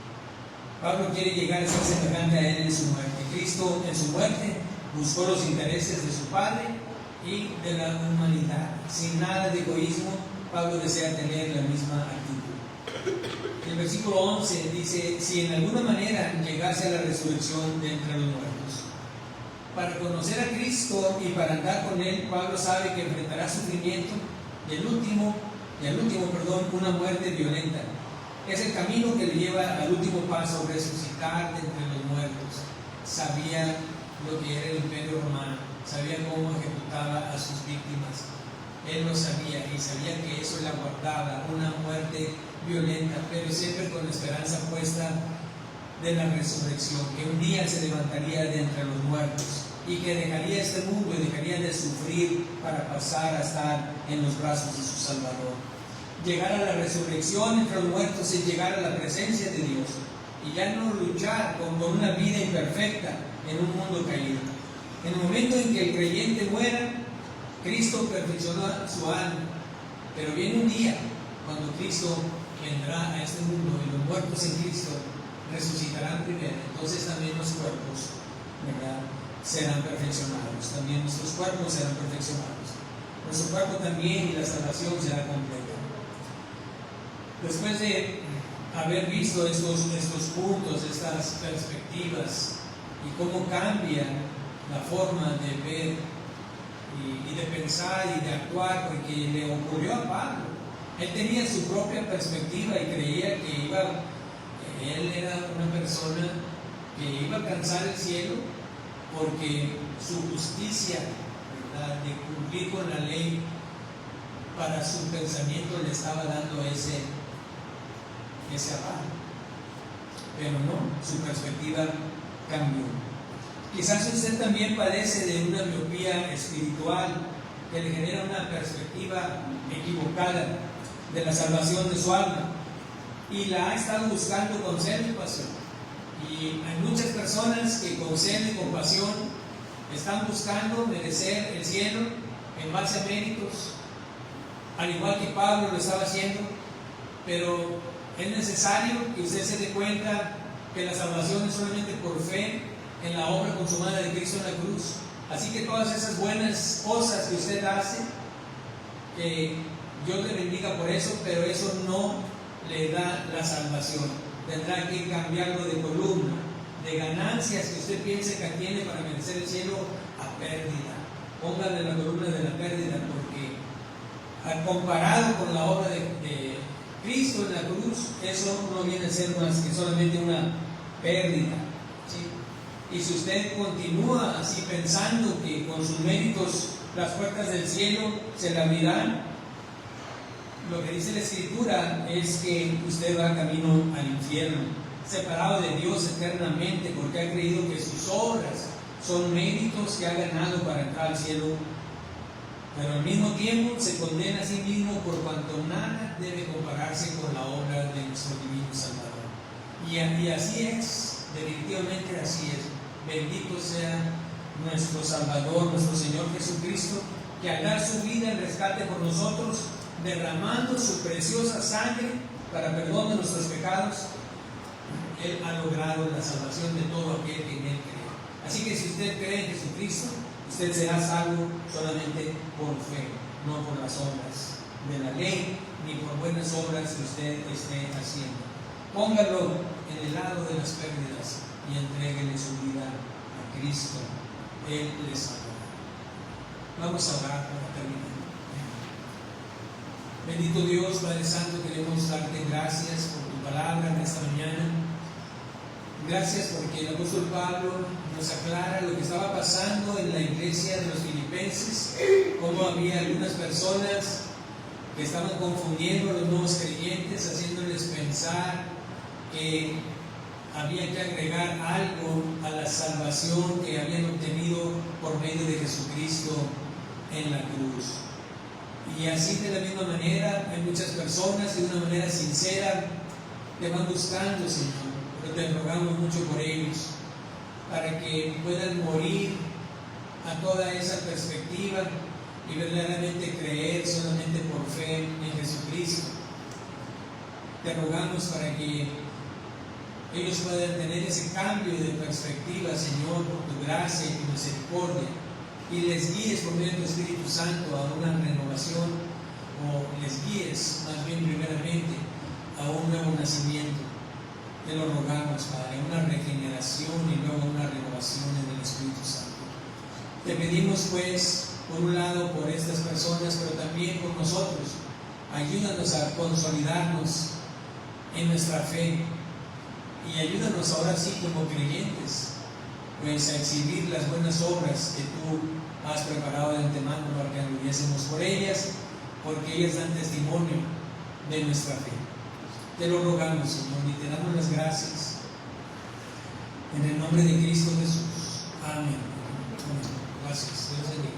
Pablo quiere llegar a ser semejante a Él en su muerte. Cristo en su muerte buscó los intereses de su Padre y de la humanidad. Sin nada de egoísmo, Pablo desea tener la misma actitud. El versículo 11 dice: si en alguna manera llegase a la resurrección de entre los muertos. Para conocer a Cristo y para andar con Él, Pablo sabe que enfrentará sufrimiento y al último, una muerte violenta. Es el camino que le lleva al último paso, resucitar de entre los muertos. Sabía lo que era el Imperio Romano, sabía cómo ejecutaba a sus víctimas. Él lo sabía y sabía que eso le aguardaba, una muerte violenta, pero siempre con la esperanza puesta de la resurrección, que un día se levantaría de entre los muertos y que dejaría este mundo y dejaría de sufrir para pasar a estar en los brazos de su Salvador. Llegar a la resurrección entre los muertos es llegar a la presencia de Dios y ya no luchar con una vida imperfecta en un mundo caído. En el momento en que el creyente muera, Cristo perfecciona su alma, pero viene un día cuando Cristo vendrá a este mundo y los muertos en Cristo resucitarán primero. Entonces también los cuerpos, ¿verdad?, serán perfeccionados. También nuestros cuerpos serán perfeccionados. Nuestro cuerpo también, y la salvación será completa. Después de haber visto estos puntos, estas perspectivas y cómo cambia la forma de ver y de pensar y de actuar, porque le ocurrió a Pablo. Él tenía su propia perspectiva y creía que él era una persona que iba a alcanzar el cielo porque su justicia, ¿verdad?, de cumplir con la ley, para su pensamiento le estaba dando ese avance. Pero no, su perspectiva cambió. Quizás usted también padece de una miopía espiritual que le genera una perspectiva equivocada de la salvación de su alma y la ha estado buscando con celo y pasión. Y hay muchas personas que con celo y compasión están buscando merecer el cielo en base a méritos, al igual que Pablo lo estaba haciendo, pero es necesario que usted se dé cuenta que la salvación es solamente por fe en la obra consumada de Cristo en la cruz. Así que todas esas buenas cosas que usted hace, que Dios le bendiga por eso, pero eso no le da la salvación. Tendrá que cambiarlo de columna, de ganancias que usted piense que tiene para merecer el cielo, a pérdida. Póngale la columna de la pérdida, porque comparado con la obra de Cristo en la cruz, eso no viene a ser más que solamente una pérdida, ¿sí? Y si usted continúa así pensando que con sus méritos las puertas del cielo se le abrirán, lo que dice la Escritura es que usted va camino al infierno, separado de Dios eternamente, porque ha creído que sus obras son méritos que ha ganado para entrar al cielo, pero al mismo tiempo se condena a sí mismo por cuanto nada debe compararse con la obra de nuestro divino Salvador. Y así es, definitivamente así es. Bendito sea nuestro Salvador, nuestro Señor Jesucristo, que al dar su vida en rescate por nosotros, derramando su preciosa sangre para perdón de nuestros pecados, Él ha logrado la salvación de todo aquel que en Él cree. Así que si usted cree en Jesucristo, usted será salvo solamente por fe, no por las obras de la ley, ni por buenas obras que usted esté haciendo. Póngalo en el lado de las pérdidas y entréguele su vida a Cristo. Él le salvará. Vamos a orar para terminar. Bendito Dios, Padre Santo, queremos darte gracias por tu palabra en esta mañana. Gracias porque el apóstol Pablo nos aclara lo que estaba pasando en la iglesia de los filipenses, cómo había algunas personas que estaban confundiendo a los nuevos creyentes, haciéndoles pensar que había que agregar algo a la salvación que habían obtenido por medio de Jesucristo en la cruz. Y así de la misma manera hay muchas personas que de una manera sincera te van buscando, Señor, pero te rogamos mucho por ellos, para que puedan morir a toda esa perspectiva y verdaderamente creer solamente por fe en Jesucristo. Te rogamos para que ellos puedan tener ese cambio de perspectiva, Señor, por tu gracia y tu misericordia, y les guíes por medio de tu Espíritu Santo a una renovación, o les guíes más bien primeramente a un nuevo nacimiento. Te lo rogamos, Padre, una regeneración y luego una renovación en el Espíritu Santo. Te pedimos, pues, por un lado por estas personas, pero también por nosotros. Ayúdanos a consolidarnos en nuestra fe y ayúdanos ahora sí como creyentes, pues a exhibir las buenas obras que tú has preparado de antemano para que anduviésemos por ellas, porque ellas dan testimonio de nuestra fe. Te lo rogamos, Señor, y te damos las gracias en el nombre de Cristo Jesús. Amén. Gracias. Dios bendiga.